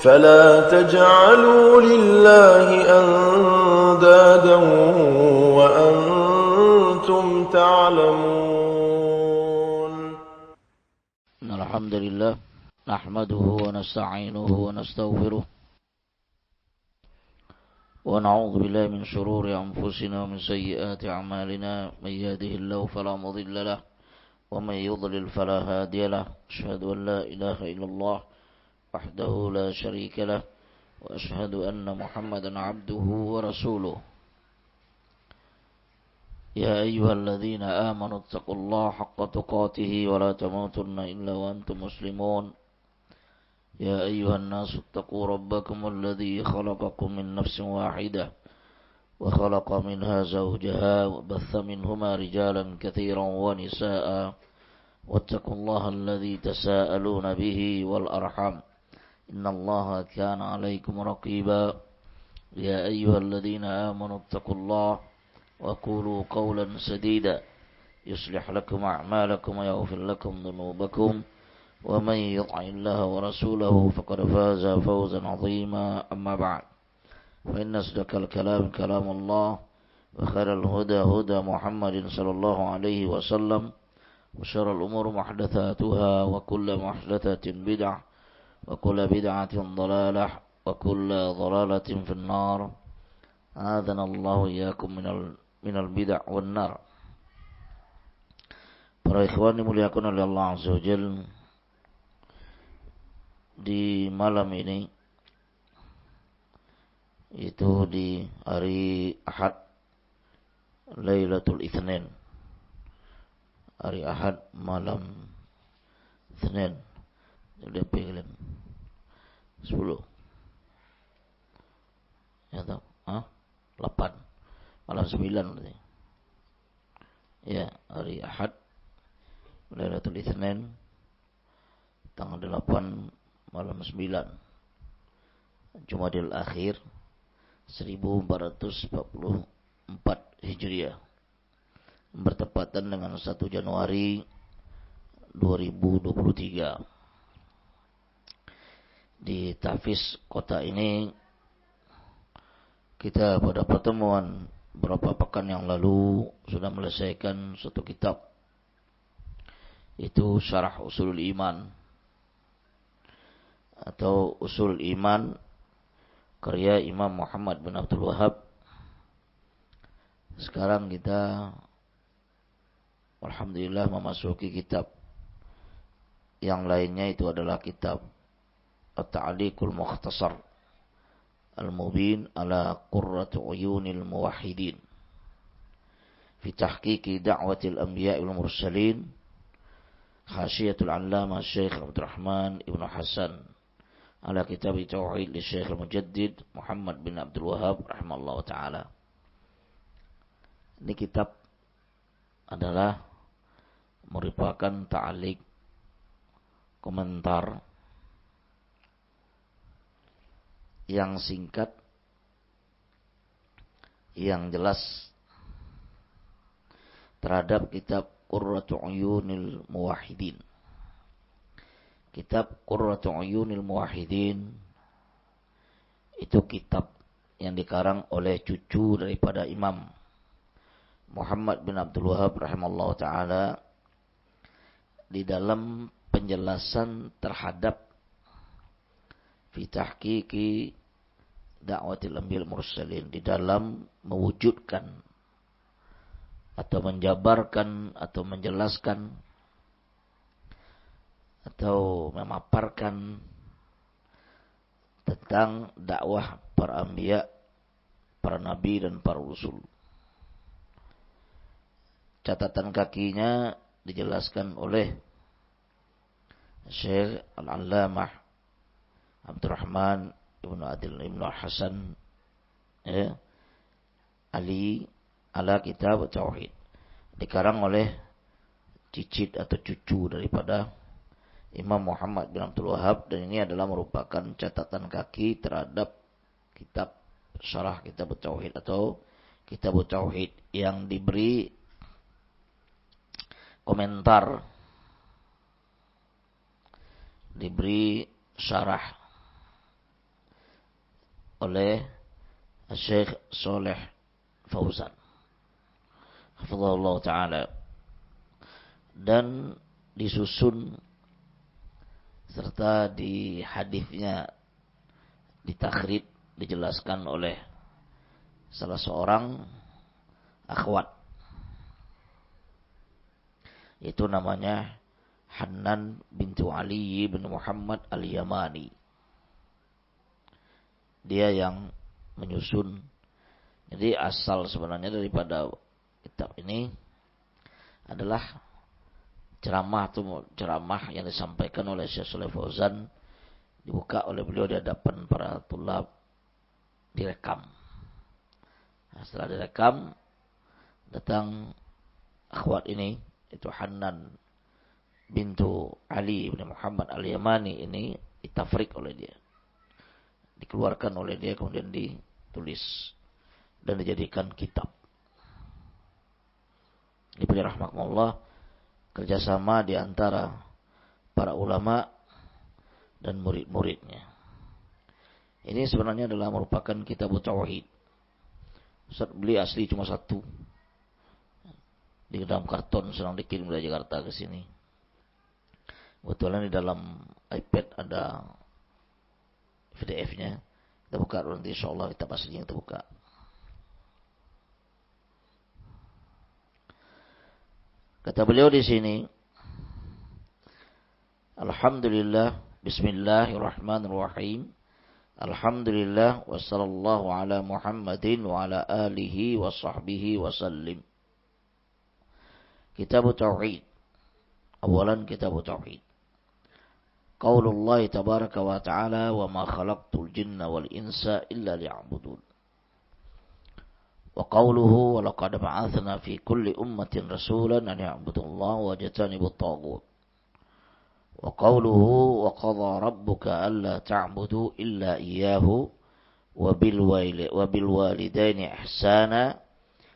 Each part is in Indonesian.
فلا تجعلوا لله أندادا وأنتم تعلمون. الحمد لله نحمده ونستعينه ونستغفره ونعوذ بالله من شرور أنفسنا ومن سيئات أعمالنا. من يهده الله فلا مضل له ومن يضلل فلا هادي له. أشهد أن لا إله إلا الله وحده لا شريك له وأشهد أن محمدا عبده ورسوله. يا أيها الذين آمنوا اتقوا الله حق تقاته ولا تموتن إلا وأنتم مسلمون. يا أيها الناس اتقوا ربكم الذي خلقكم من نفس واحدة وخلق منها زوجها وبث منهما رجالا كثيرا ونساء واتقوا الله الذي تساءلون به والأرحام إن الله كان عليكم رقيبا. يا أيها الذين آمنوا اتقوا الله وقولوا قولا سديدا يصلح لكم أعمالكم ويغفر لكم ذنوبكم ومن يطع الله ورسوله فقد فاز فوزا عظيما. أما بعد فإن أصدق الكلام كلام الله وخير الهدى هدى محمد صلى الله عليه وسلم وشر الأمور محدثاتها وكل محدثة بدعة وكل بدعة ضلالة وكل ضلالة في النار. أعاذنا الله إياكم من البدع والنار. Para ikhwan dimuliakan oleh Allah Azza wa Jalla, di malam ini, itu di hari Ahad, Lailatul Itsnin, hari Ahad malam Senin, udah pilih 10 ya tahu 8 malam 9 berarti ya, hari Ahad Lailatul Itsnin tanggal 8 malam 9 Jumadil Akhir 1444 Hijriah, bertepatan dengan 1 Januari 2023. Di Tahfiz kota ini kita pada pertemuan beberapa pekan yang lalu sudah menyelesaikan satu kitab, itu Syarah Ushul Iman atau Ushul Iman karya Imam Muhammad bin Abdul Wahhab. Sekarang kita alhamdulillah memasuki kitab yang lainnya, itu adalah kitab At-Ta'liqul Mukhtasar Al-Mubin ala Qurrati Uyunil Muwahhidin fi tahqiqi da'watil anbiya'i wal mursalin, Hasyiatul Allamah Syekh Abdul Rahman Ibn Hasan ala kitab Tauhid li Syekh Al-Mujaddid Muhammad bin Abdul Wahhab rahimallahu ta'ala. Ini kitab adalah merupakan ta'liq, komentar yang singkat, yang jelas terhadap kitab Qurratu Uyunil Muwahhidin. Kitab Qurratu Uyunil Muwahhidin itu kitab yang dikarang oleh cucu daripada Imam Muhammad bin Abdul Wahhab rahimallahu ta'ala, di dalam penjelasan terhadap fi tahqiqi da'watil anbiya'i wal mursalin, di dalam mewujudkan atau menjabarkan atau menjelaskan atau memaparkan tentang dakwah para anbiya, para nabi dan para rasul. Catatan kakinya dijelaskan oleh Syekh Al-Allamah Abdurrahman Ibn Adil Ibn Hasan Ali ala kitab Tauhid, dikarang oleh cicit atau cucu daripada Imam Muhammad bin Abdul Wahhab, dan ini adalah merupakan catatan kaki terhadap kitab syarah kitab Tauhid atau kitab Tauhid yang diberi komentar, diberi syarah oleh Syekh Shalih Fauzan hafizahullah taala, dan disusun serta di hadisnya ditakhrij dijelaskan oleh salah seorang akhwat, itu namanya Hannan bintu Ali bin Muhammad Al-Yamani. Dia yang menyusun. Jadi asal sebenarnya daripada kitab ini adalah ceramah yang disampaikan oleh Syekh Shalih Fauzan, dibuka oleh beliau di hadapan para tulab, direkam. Nah, setelah direkam, datang akhwat ini, itu Hannan bintu Ali bin Muhammad Al-Yamani ini, ditafrik oleh dia, dikeluarkan oleh dia, kemudian ditulis dan dijadikan kitab. Diberi rahmatullah, kerjasama di antara para ulama dan murid-muridnya. Ini sebenarnya adalah merupakan kitab tauhid. Ustaz beli asli cuma satu, di dalam karton, sedang dikirim dari Jakarta ke sini. Kebetulan di dalam iPad ada PDF-nya. Kita buka nanti insyaallah kitab aslinya kita buka. Kata beliau di sini, alhamdulillah, bismillahirrahmanirrahim. Alhamdulillah wa sallallahu ala Muhammadin wa ala alihi wa sahbihi wa sallim. Kitab tauhid. Awalan kitab tauhid. Qaulullah tabaraka wa ta'ala wa ma khalaqtul jinna wal insa illa liya'budun. Wa qawluhu wa laqad ba'athna fi kulli ummatin rasulan an ya'budullaha wa yajtanibut taghut. Wa qawluhu wa qadha rabbuka alla ta'budu illa iyyahu wa bil walidaini ihsana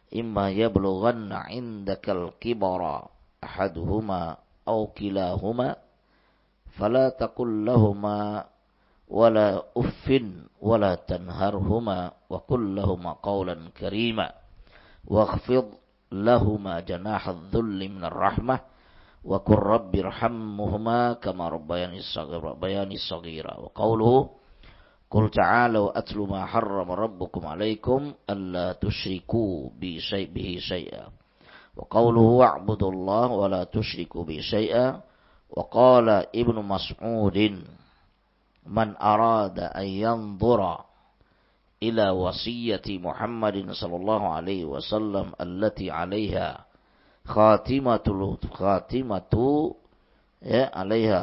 imma yablughanna 'indakal kibara ahaduhuma aw kilahuma fala taqul lahumā wala uffin wala tanharhuma wa qul lahumā qawlan karīmā wakhfid lahumā janāha adh-dhulli minar rahmah wa qur rabbirhamhumā kamā rabbayani saghīrā wa qawluhu qul ta'ālaw atlu mā harrama rabbukum 'alaykum allā tushrikū bihi shay'an wa qawluhu wa'budullaha wa lā tushrikū bihi shay'an. Wa qala Ibnu Mas'udin man arada an yanzura ila wasiyyati Muhammadin sallallahu alaihi wasallam allati 'alaiha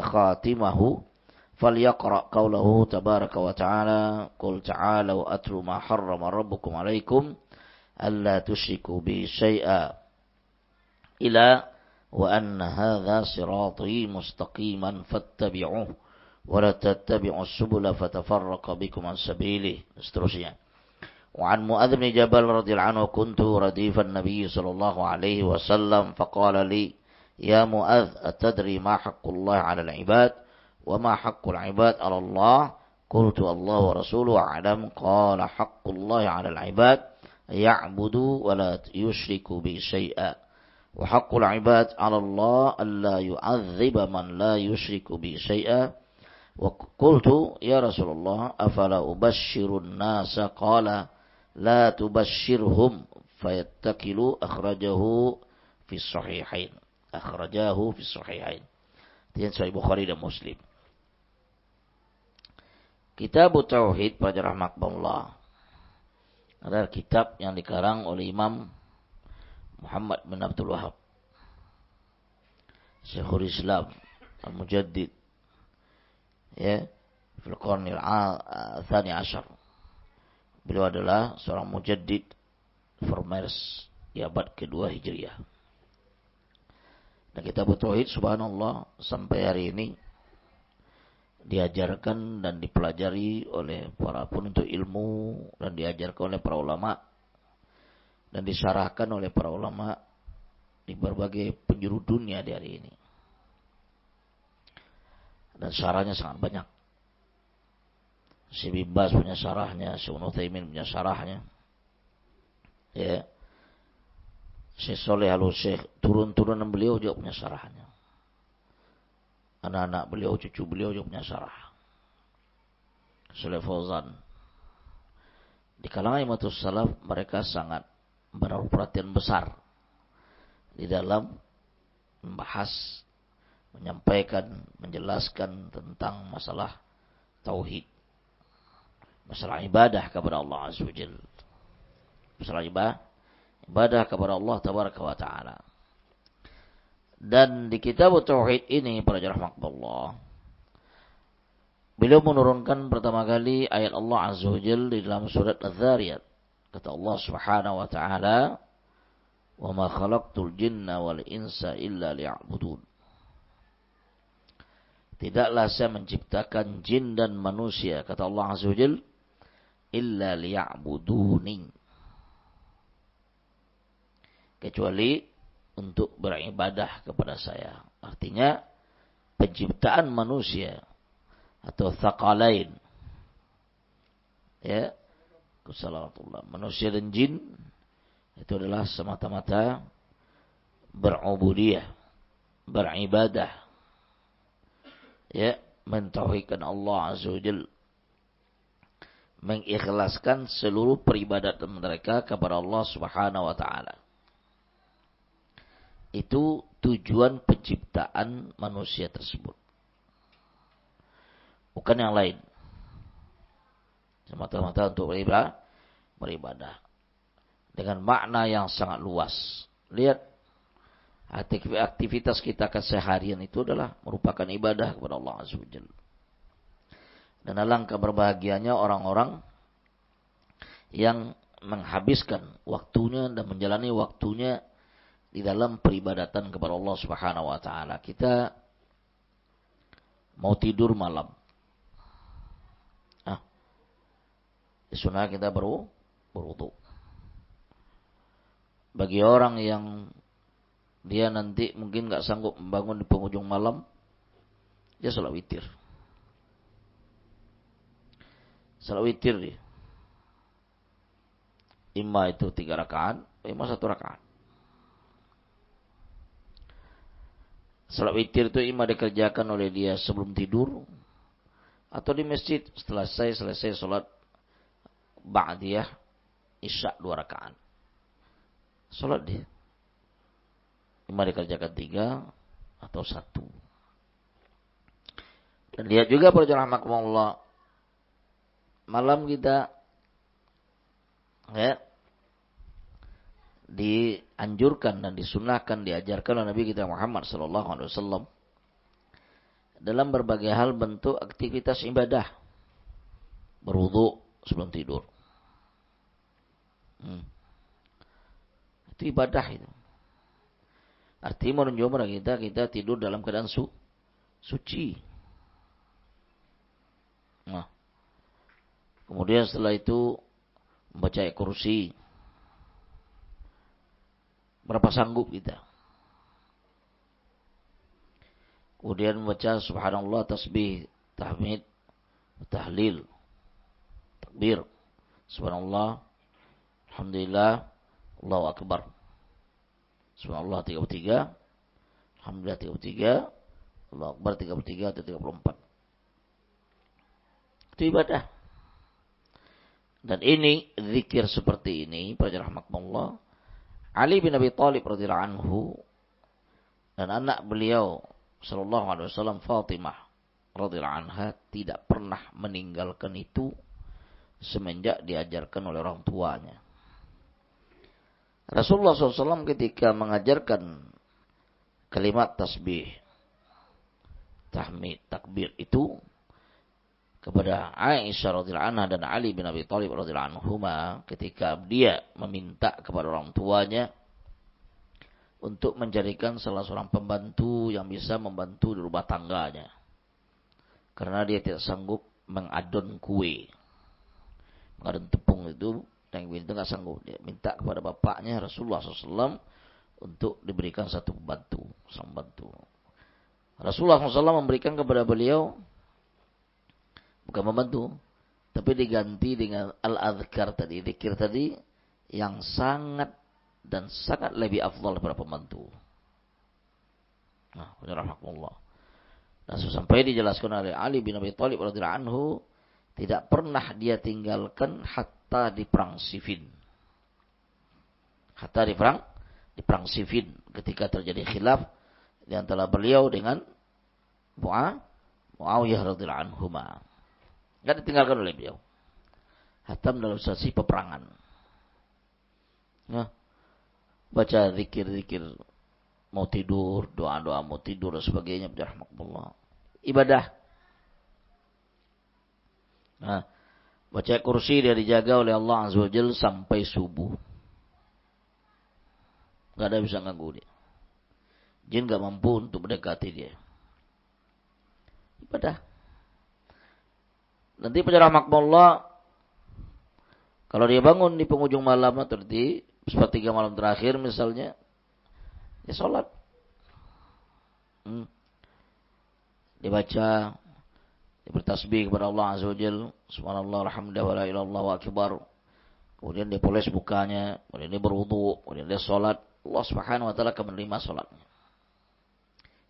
khatimahu falyaqra qawlahu tabaraka wa ta'ala qul ta'alu atlu ma harrama rabbukum 'alaikum alla tusyriku bi syai'a ila wa anna hadha sirati mustaqiman fattabi'uhu wa la tattabi'us subula fatafarraqa bikum an sabilihi. Seterusnya. Wa an Mu'adz bin Jabal radhiyallahu anhu kuntu radifan Nabi sallallahu alaihi wasallam faqala li ya Mu'adz atadri ma haqqullah 'ala al-'ibad wa ma haqqul 'ibad 'ala Allah qultu Allah wa rasuluhu a'lam qala haqqullah 'ala al-'ibad ya'budu wa la yushriku bi syai'a وحق العباد على الله ألا يعذب من لا يشرك به شيئا وقلت يا رسول الله أفلا أبشر الناس قال لا تبشرهم فيتكلوا أخرجاه في الصحيحين Ini Sahih Bukhari dan Muslim. Kitab Tauhid pada rahmatullah adalah kitab yang dikarang oleh Imam Muhammad bin Abdul Wahab, Syekhul Islam Al-Mujaddid, ya, fil qarnil tsani asyar. Beliau adalah seorang mujaddid formers di abad kedua Hijriah. Dan kitab tauhid subhanallah sampai hari ini diajarkan dan dipelajari oleh para penuntut ilmu dan diajarkan oleh para ulama dan disyarahkan oleh para ulama di berbagai penjuru dunia di hari ini. Dan syarahnya sangat banyak. Si Bibas punya syarahnya, si Ibnu Utsaimin punya syarahnya. Ya. Si Saleh Al-Syekh, turun-turunan beliau juga punya syarahnya. Anak-anak beliau, cucu beliau juga punya syarah. Saleh Fauzan. Di kalangan Imamatus Salaf, mereka sangat menaruh perhatian besar di dalam membahas, menyampaikan, menjelaskan tentang masalah tauhid. Masalah ibadah kepada Allah Azza wa Jalla. Masalah ibadah kepada Allah Tabaraka wa Ta'ala. Dan di kitab Tauhid ini, para jamaah Allah, beliau menurunkan pertama kali ayat Allah Azza wa Jalla di dalam surat Az-Zariyat. Kata Allah Subhanahu wa Ta'ala, "Wa ma khalaqtul jinna wal insa illa liya'budun." Tidaklah saya menciptakan jin dan manusia, kata Allah Azza wa Jalla, illa liya'buduni, kecuali untuk beribadah kepada saya. Artinya penciptaan manusia atau tsaqalain, ya, kusalatullah, manusia dan jin itu adalah semata-mata berubudiyah, beribadah, ya, mentauhidkan Allah Azza wa Jalla, mengikhlaskan seluruh peribadatan mereka kepada Allah Subhanahu wa Ta'ala. Itu tujuan penciptaan manusia tersebut, bukan yang lain. Semata-mata untuk beribadah dengan makna yang sangat luas. Lihat, aktivitas kita keseharian itu adalah merupakan ibadah kepada Allah Azza wa Jalla. Dan alangkah berbahagianya orang-orang yang menghabiskan waktunya dan menjalani waktunya di dalam peribadatan kepada Allah Subhanahu wa Ta'ala. Kita mau tidur malam, sunnah kita berwudu. Bagi orang yang dia nanti mungkin nggak sanggup membangun di penghujung malam, dia salat witir. Salat witir dia. Imma itu 3 rakaat, imma 1 rakaat. Salat witir itu imma dikerjakan oleh dia sebelum tidur, atau di masjid setelah selesai salat ba'diyah isya 2 rakaat. Salat dia. Imma dikerjakan 3 atau 1. Dan lihat juga para jamaah Allah, malam kita, ya, dianjurkan dan disunahkan, diajarkan oleh Nabi kita Muhammad sallallahu alaihi wasallam dalam berbagai hal bentuk aktivitas ibadah. Berwudu sebelum tidur. Itu ibadah itu. Artinya menunjukkan kepada kita tidur dalam keadaan suci. Nah, kemudian setelah itu membaca ayat kursi. Berapa sanggup kita? Kemudian membaca subhanallah, tasbih, tahmid, tahlil, takbir. Subhanallah, alhamdulillah, Allahu akbar. Subhanallah 33, alhamdulillah 33, Allahu akbar 33 atau 34. Itu ibadah. Dan ini zikir seperti ini, para rahmatullah, Ali bin Abi Thalib radhiyallahu anhu dan anak beliau sallallahu alaihi wasallam Fatimah radhiyallahu anha tidak pernah meninggalkan itu semenjak diajarkan oleh orang tuanya. Rasulullah SAW ketika mengajarkan kalimat tasbih, tahmid, takbir itu kepada Aisyah radhiyallahu anha dan Ali bin Abi Thalib radhiyallahu anhuma, ketika dia meminta kepada orang tuanya untuk menjadikan salah seorang pembantu yang bisa membantu di rumah tangganya, karena dia tidak sanggup mengadon kue, mengadon tepung itu, yang itu nggak sanggup, dia minta kepada bapaknya Rasulullah SAW untuk diberikan satu pembantu, sang pembantu. Rasulullah SAW memberikan kepada beliau bukan membantu, Tapi diganti dengan al-adhkar tadi, zikir tadi yang sangat dan sangat lebih afdal daripada pembantu. Nah, rahmatullah. Dan sampai dijelaskan oleh Ali bin Abi Thalib radhiyallahu anhu, tidak pernah dia tinggalkan hatta di perang Siffin. Hatta di perang Siffin ketika terjadi khilaf di antara beliau dengan Muawiyah radhiyallahu anhu. Enggak ditinggalkan oleh beliau. Hatta dalam sesi peperangan. Nah, baca zikir-zikir mau tidur, doa-doa mau tidur dan sebagainya, rahmatullah. Ibadah. Nah, baca kursi dia dijaga oleh Allah Azza wa Jalla sampai subuh. Enggak ada bisa ganggu dia. Jin enggak mampu untuk mendekati dia. Ibadah. Nanti pencerah makmullah, kalau dia bangun di penghujung malam atau di sepertiga malam terakhir misalnya, dia sholat. Dibaca, dia bertasbih kepada Allah Azza wa Jalla, subhanallah, alhamdulillah, wa la ilaha illallah, wa akbar. Kemudian dia poles mukanya, kemudian dia berwudu, kemudian dia sholat. Allah Subhanahu wa taala akan menerima sholatnya.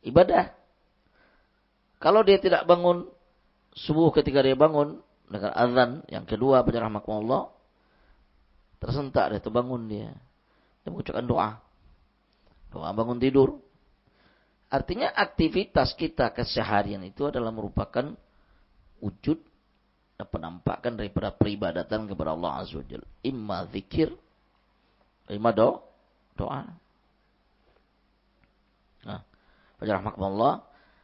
Ibadah. Kalau dia tidak bangun subuh, ketika dia bangun dengan azan yang kedua baca rahmatullah, tersentak dia terbangun dia mengucapkan doa bangun tidur. Artinya aktivitas kita keseharian itu adalah merupakan wujud dan penampakan daripada peribadatan kepada Allah Azza wa Jalla. Imma zikir, imma doa. Nah, baca rahmatullah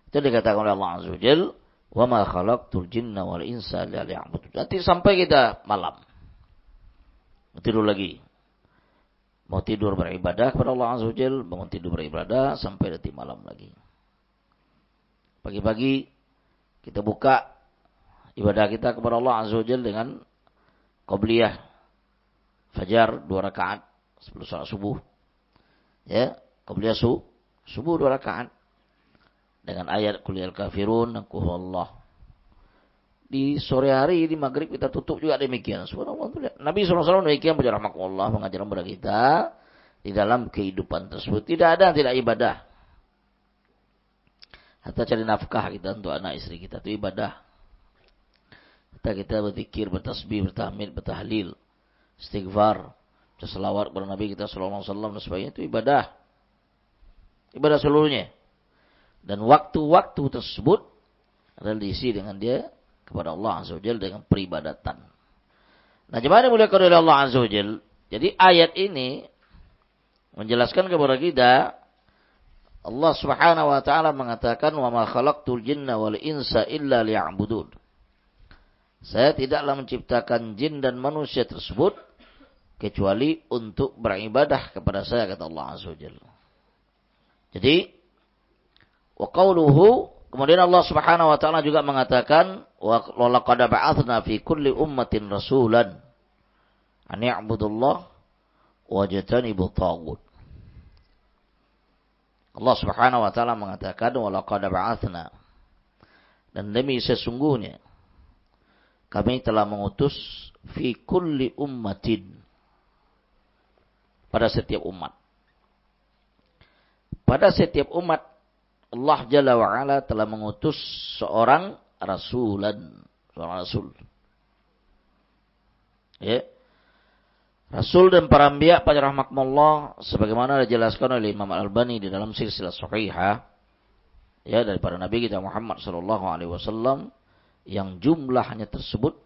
itu dikatakan oleh Allah Azza wa Jalla, wa ma khalaqtul jinna wal insa illa liya'budun. Nanti sampai kita malam. Tidur lagi. Mau tidur beribadah kepada Allah Azza wa Jalla, bangun tidur beribadah sampai nanti malam lagi. Pagi-pagi kita buka ibadah kita kepada Allah Azza wa Jalla dengan qabliyah fajar 2 rakaat sebelum salat subuh. Ya, qabliyah subuh 2 rakaat. Dengan ayat Qul ya kafirun dan Qul Allah. Di sore hari, di maghrib kita tutup juga demikian. Subhanallah. Nabi SAW demikian baca rahmatullah mengajarkan kepada kita di dalam kehidupan tersebut. Tidak ada yang tidak ibadah. Hatta cari nafkah kita untuk anak istri kita itu ibadah. Hatta kita berzikir, bertasbih, bertahmid, bertahlil, istighfar, selawat kepada Nabi kita SAW dan sebagainya itu ibadah. Ibadah seluruhnya. Dan waktu-waktu tersebut adalah diisi dengan dia kepada Allah Azza wa Jalla dengan peribadatan. Nah, gimana dimuliakan oleh Allah Azza wa Jalla? Jadi ayat ini menjelaskan kepada kita, Allah Subhanahu wa taala mengatakan, "Wa ma khalaqtul jinna wal insa illa liya'budun." Saya tidaklah menciptakan jin dan manusia tersebut kecuali untuk beribadah kepada saya, kata Allah Azza wa Jalla. Jadi wa qauluhu, kemudian Allah Subhanahu wa taala juga mengatakan, wa laqad ba'atsna fi kulli ummatin rasulan an ya'budullah wa yajtanibut taghut. Allah Subhanahu wa taala mengatakan, wa laqad ba'atsna, dan demi sesungguhnya kami telah mengutus fi kulli ummatin, pada setiap umat. Pada setiap umat Allah Jalla wa'ala telah mengutus seorang rasulan, seorang rasul. Ya. Rasul dan para anbiya pada rahmatullah sebagaimana dijelaskan oleh Imam Al-Albani di dalam silsilah sahihah, ya, daripada Nabi kita Muhammad sallallahu alaihi wasallam, yang jumlahnya tersebut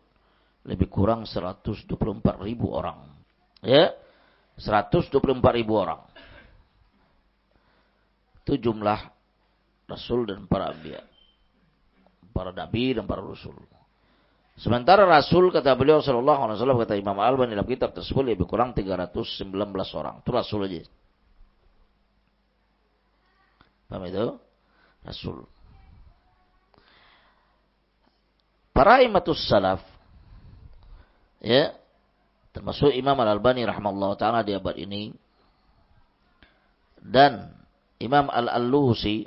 lebih kurang 124.000 orang. Ya. 124.000 orang. Itu jumlah Rasul dan para anbiya, para nabi dan para rasul. Sementara Rasul, kata beliau sallallahu alaihi wasallam, kata Imam Al-Albani dalam kitab tersebut, lebih kurang 319 orang. Itu Rasul aja. Paham itu? Rasul. Para imatus salaf, ya, termasuk Imam Al-Albani rahimahullah ta'ala di abad ini, dan Imam Al-Alusi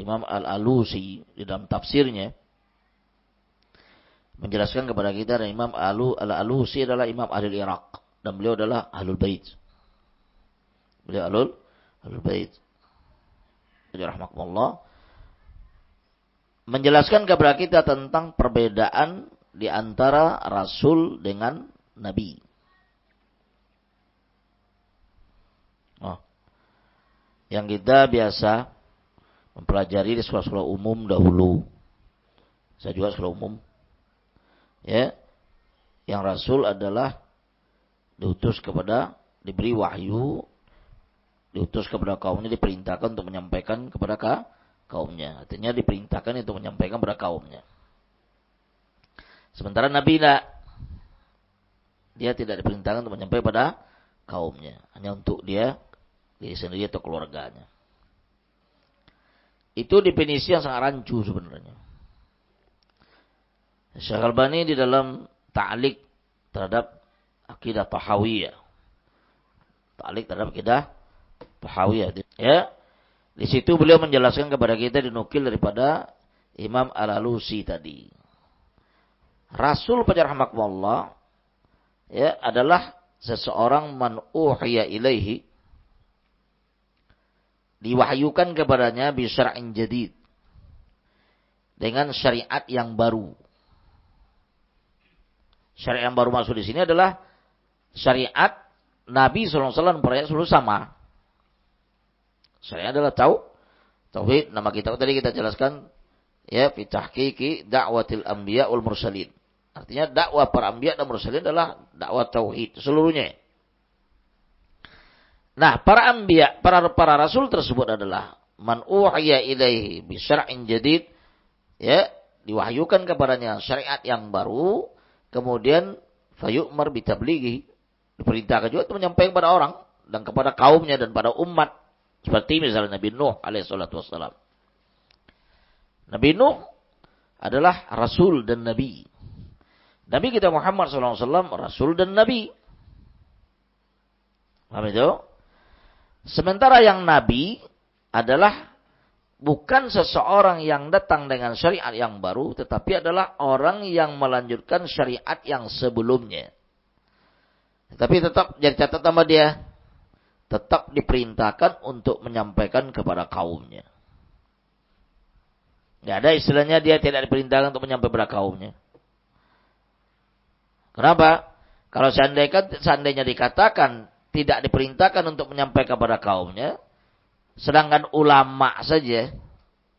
Imam Al-Alusi di dalam tafsirnya menjelaskan kepada kita dan Imam Al-Alusi adalah imam ahli Irak dan beliau adalah ahlul bait. Beliau ahlul bait. Rahmatullah menjelaskan kepada kita tentang perbedaan di antara rasul dengan nabi. Yang kita biasa mempelajari di sekolah-sekolah umum dahulu. Saya juga sekolah umum. Ya. Yang rasul adalah diberi wahyu, diutus kepada kaumnya, diperintahkan untuk menyampaikan kepada kaumnya. Artinya diperintahkan untuk menyampaikan kepada kaumnya. Sementara nabi dia tidak diperintahkan untuk menyampaikan kepada kaumnya. Hanya untuk diri sendiri atau keluarganya. Itu definisi yang sangat rancu sebenarnya. Syekh Al-Albani di dalam ta'liq terhadap akidah Tahawiyah. Ta'liq terhadap akidah Tahawiyah. Ya. Di situ beliau menjelaskan kepada kita dinukil daripada Imam Al-Alusi tadi. Rasul pada rahmatullah ya adalah seseorang man uhiya ilaihi, diwahyukan kepadanya bi syar'in jadid, dengan syariat yang baru. Syariat yang baru masuk di sini adalah syariat Nabi SAW para seluruh sama. Syariat adalah tauhid. Nama kita tadi kita jelaskan ya fi tahqiqi da'watil anbiya wal mursalin. Artinya dakwah para anbiya dan mursalin adalah dakwah tauhid seluruhnya. Nah, para anbiya, para rasul tersebut adalah man uhiya ilaihi bi syar'in jadid, ya, diwahyukan kepadanya syariat yang baru, kemudian fayu'mar bi tablighi, diperintahkan juga untuk menyampaikan kepada orang dan kepada kaumnya dan pada umat, seperti misalnya Nabi Nuh alaihi salatu wassalam. Nabi Nuh adalah rasul dan nabi. Nabi kita Muhammad sallallahu alaihi wasallam rasul dan nabi. Paham itu? Sementara yang nabi adalah bukan seseorang yang datang dengan syariat yang baru, tetapi adalah orang yang melanjutkan syariat yang sebelumnya. Tetapi tetap jadi catatan sama dia, tetap diperintahkan untuk menyampaikan kepada kaumnya. Tidak ada istilahnya dia tidak diperintahkan untuk menyampaikan kepada kaumnya. Kenapa? Kalau seandainya dikatakan tidak diperintahkan untuk menyampaikan kepada kaumnya, sedangkan ulama saja,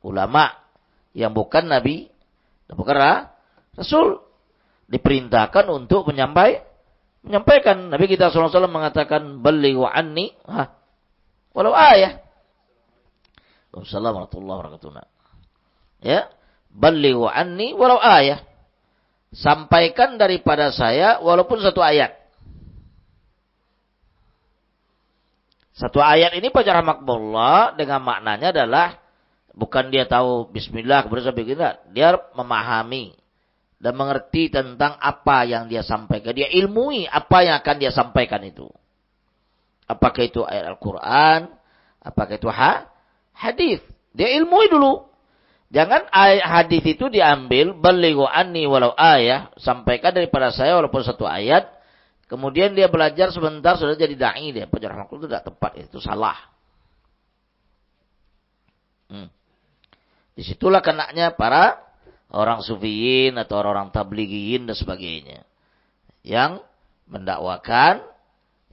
ulama yang bukan nabi, dan bukan rasul, diperintahkan untuk menyampaikan. Nabi kita SAW mengatakan, "Ballighu anni walau ayah." Wassalamualaikum warahmatullahi wabarakatuh. Ya, "Ballighu anni walau ayah." Sampaikan daripada saya walaupun satu ayat. Satu ayat ini Pak rahmatullah dengan maknanya adalah bukan dia tahu bismillah kemudian sampai gitu, dia memahami dan mengerti tentang apa yang dia sampaikan. Dia ilmui apa yang akan dia sampaikan itu. Apakah itu ayat Al-Qur'an, apakah itu hadis. Dia ilmui dulu. Jangan ayat hadis itu diambil balighu anni walau ayah, sampaikan daripada saya walaupun satu ayat. Kemudian dia belajar sebentar sudah jadi dai dia. Penjara makhluk itu tidak tepat, itu salah. Disitulah kenaknya para orang sufiyin atau orang tablighiyin dan sebagainya, yang mendakwakan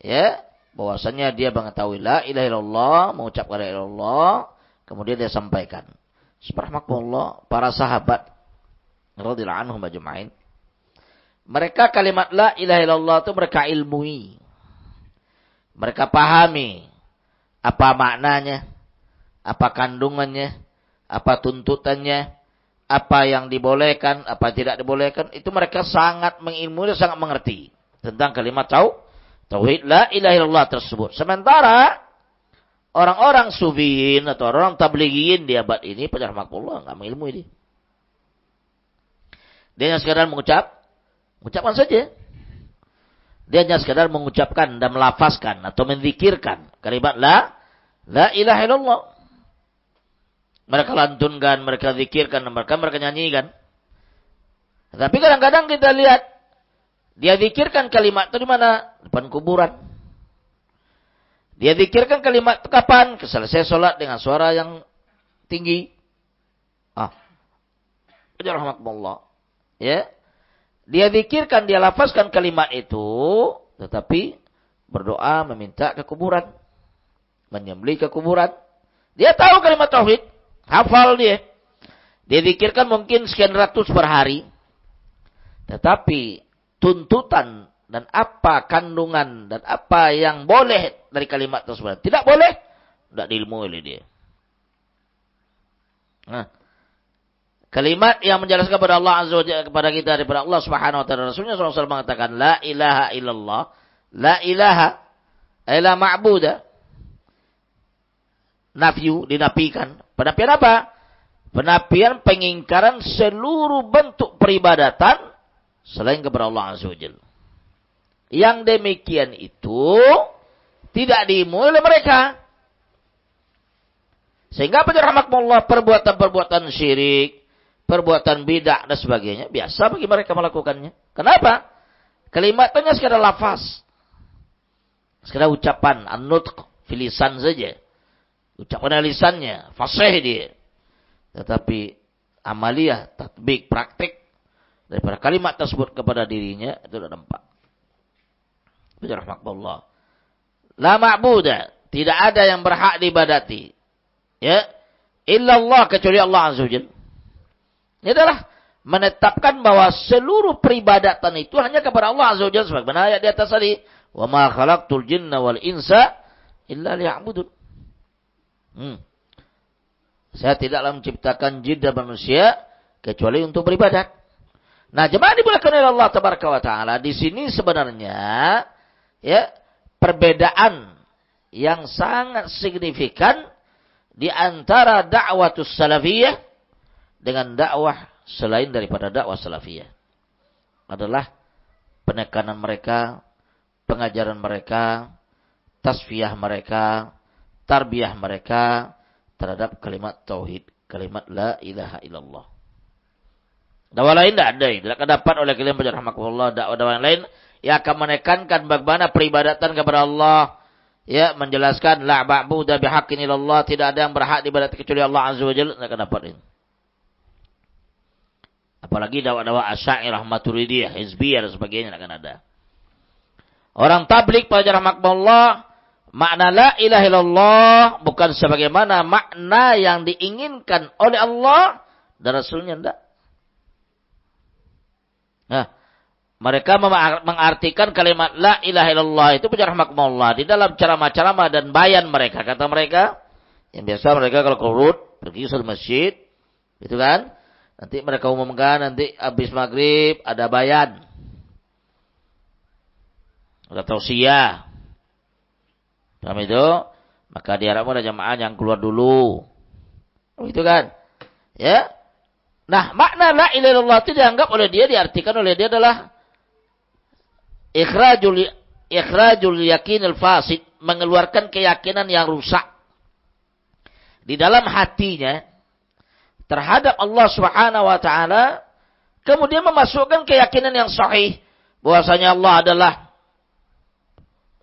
ya bahwasanya dia mengetahui la ilaha illallah, mengucapkan la ilaha illallah, kemudian dia sampaikan. Subhanallah, para sahabat radhiyallahu anhum ajma'in, mereka kalimat la ilaha illallah itu mereka ilmui. Mereka pahami apa maknanya, apa kandungannya, apa tuntutannya, apa yang dibolehkan, apa tidak dibolehkan. Itu mereka sangat mengilmui dan sangat mengerti tentang kalimat tauhid la ilaha illallah tersebut. Sementara orang-orang sufiyin atau orang tablighiyin di abad ini, penjarahmatullah, enggak mengilmui dia. Dia hanya sekadar mengucapkan saja. Dia hanya sekadar mengucapkan dan melafazkan atau menzikirkan kalimat la ilaha illallah. Mereka lantunkan, mereka zikirkan, mereka nyanyikan. Tapi kadang-kadang kita lihat, dia zikirkan kalimat itu di mana? Depan kuburan. Dia zikirkan kalimat itu kapan? Selesai sholat dengan suara yang tinggi. Rahmatullah. Ya. Dia zikirkan, dia lafazkan kalimat itu, tetapi berdoa meminta ke kuburan. Menyembelih ke kuburan. Dia tahu kalimat tauhid. Hafal dia. Dia zikirkan mungkin sekian ratus per hari. Tetapi tuntutan dan apa kandungan dan apa yang boleh dari kalimat tersebut tidak boleh, tidak diilmui oleh dia. Nah, kalimat yang menjelaskan kepada Allah Azza wa Jalla, kepada kita daripada Allah Subhanahu wa taala, Rasulnya SAW mengatakan la ilaha illallah, la ilaha illa ma'budah. Nafyu, dinafikan. Penafian apa? Penafian pengingkaran seluruh bentuk peribadatan selain kepada Allah Azza wa Jalla. Yang demikian itu tidak dimulai oleh mereka. Sehingga rahmatullah, perbuatan-perbuatan syirik, perbuatan bidah dan sebagainya biasa bagi mereka melakukannya. Kenapa? Kalimatnya sekadar lafaz. Sekadar ucapan, an-nutq, filisan saja. Ucapan lisannya, fasih dia. Tetapi amaliyah, tatbik, praktik daripada kalimat tersebut kepada dirinya itu tidak nampak. Rahmatullah. La ma'budah, tidak ada yang berhak diibadati. Ya, illallah, kecuali Allah Azza wa Jalla. Ini adalah menetapkan bahwa seluruh peribadatan itu hanya kepada Allah Azza wa Jalla, sebagaimana ayat di atas tadi, wa ma khalaqtul jinna wal insa illa liya'budun. Saya tidaklah menciptakan jin dan manusia kecuali untuk beribadat. Nah, jemaah dimuliakan oleh Allah Tabaraka wa Taala, di sini sebenarnya ya perbedaan yang sangat signifikan di antara dakwatus salafiyah dengan dakwah selain daripada dakwah salafiyah adalah penekanan mereka, pengajaran mereka, tasfiyah mereka, tarbiyah mereka terhadap kalimat tauhid, kalimat la ilaha illallah. Dakwah lain tidak ada, tidak akan dapat oleh kalian baca rahmatullah. Dakwah lain yang akan menekankan bagaimana peribadatan kepada Allah, ya, menjelaskan la ma'budu bihaqqin illallah, tidak ada yang berhak diibadati kecuali Allah Azza wa Jalla, tidak akan dapat ini. Apalagi dakwah-dakwah Asy'ariyah, Maturidiyah, Hizbiyah dan sebagainya akan ada. Orang tabligh pada rahmatullah, makna la ilaha illallah bukan sebagaimana makna yang diinginkan oleh Allah dan Rasulnya, tidak. Nah, mereka mengartikan kalimat la ilaha illallah itu pada rahmatullah di dalam ceramah-ceramah dan bayan mereka. Kata mereka, yang biasa mereka kalau qurud pergi ke masjid, gitu kan? Nanti mereka umumkan, nanti habis maghrib ada bayan. Ada tausiyah. Paham itu? Maka diharapkan ada jamaah yang keluar dulu. Gitu kan? Ya. Nah, makna la ilaha illallah itu dianggap oleh dia, diartikan oleh dia adalah ikhrajul yakinil fasid, mengeluarkan keyakinan yang rusak di dalam hatinya terhadap Allah Subhanahu wa taala, kemudian memasukkan keyakinan yang sahih bahwasanya Allah adalah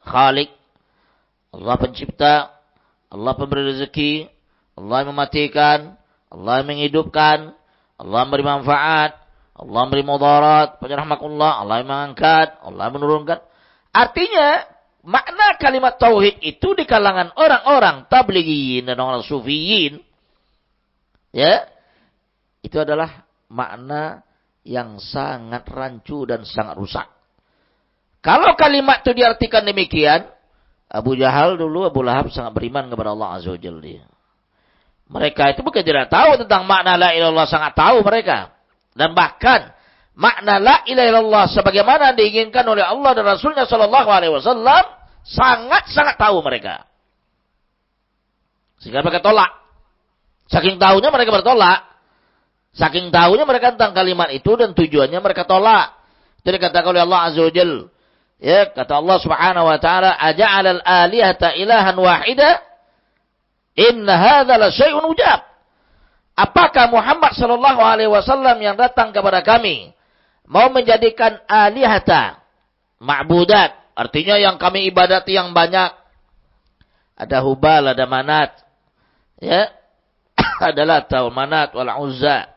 Khalik, Allah pencipta, Allah pemberi rezeki, Allah yang mematikan, Allah yang menghidupkan, Allah memberi manfaat, Allah memberi mudarat, rahmatullah, Allah yang mengangkat, Allah yang menurunkan. Artinya, makna kalimat tauhid itu di kalangan orang-orang tablighiyin dan orang sufiyin, ya, itu adalah makna yang sangat rancu dan sangat rusak. Kalau kalimat itu diartikan demikian, Abu Jahal dulu, Abu Lahab sangat beriman kepada Allah Azza wa Jalla. Mereka itu bukan tidak tahu tentang makna la ilaha illallah, sangat tahu mereka. Dan bahkan makna la ilaha illallah sebagaimana diinginkan oleh Allah dan Rasulnya sallallahu alaihi wasallam sangat-sangat tahu mereka. Sehingga mereka tolak. Saking tahunya mereka bertolak. Saking tahunya mereka tentang kalimat itu dan tujuannya mereka tolak. Itu dikatakan oleh Allah Azza wa Jalla. Ya, kata Allah Subhanahu wa taala, "Aja'alal alihata ilahan wahida? Inna hadza la syai'un ujab." Apakah Muhammad sallallahu alaihi wasallam yang datang kepada kami mau menjadikan alihata, ma'budat, artinya yang kami ibadati yang banyak. Ada Hubal, ada Manat. Ya. Ada Lata, Manat, wal Uzza.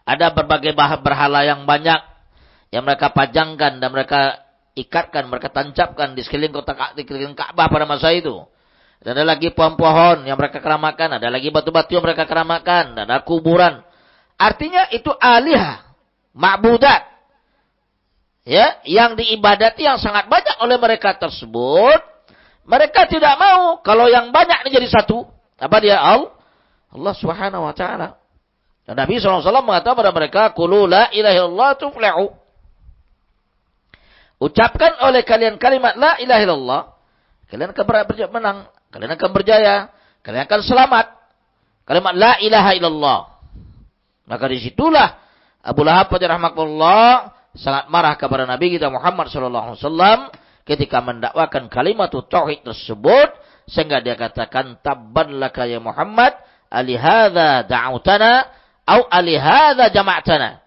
Ada berbagai berhala yang banyak yang mereka pajangkan dan mereka ikatkan, mereka tancapkan di sekeliling Ka'bah pada masa itu. Dan ada lagi pohon-pohon yang mereka keramakan, ada lagi batu-batu yang mereka keramakan, dan ada kuburan. Artinya itu alihah, ma'budat. Ya, yang diibadati yang sangat banyak oleh mereka tersebut. Mereka tidak mau kalau yang banyak ini jadi satu. Apa dia? Allah Subhanahu wa taala. Dan Nabi SAW mengatakan kepada mereka, "Qulu la ilaha illallah tuflihu." Ucapkan oleh kalian kalimat la ilaha illallah, kalian akan menang, kalian akan berjaya, kalian akan selamat. Kalimat la ilaha illallah. Maka disitulah Abu Lahab rahimahullah sangat marah kepada Nabi kita Muhammad SAW ketika mendakwakan kalimat tauhid tersebut, sehingga dia katakan, tabban laka ya Muhammad, alihadza da'utana au alihadza jama'tana.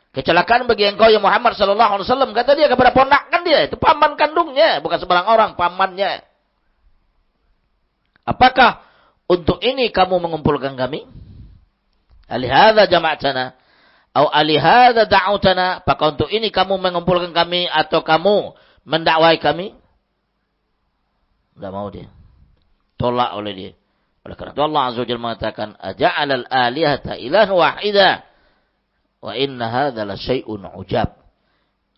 Kecelakaan bagi engkau ya Muhammad SAW, kata dia kepada ponakan dia, itu paman kandungnya, bukan sebarang orang, pamannya. Apakah untuk ini kamu mengumpulkan kami? Alihadza jama'tana au alihadza da'utana, apakah untuk ini kamu mengumpulkan kami atau kamu mendakwai kami? Tidak mau dia. Tolak oleh dia. Oleh karena itu Allah Azza wa Jalla mengatakan, aja'alal alihata ilahan wahida wa inna hadza la syai'un ujab.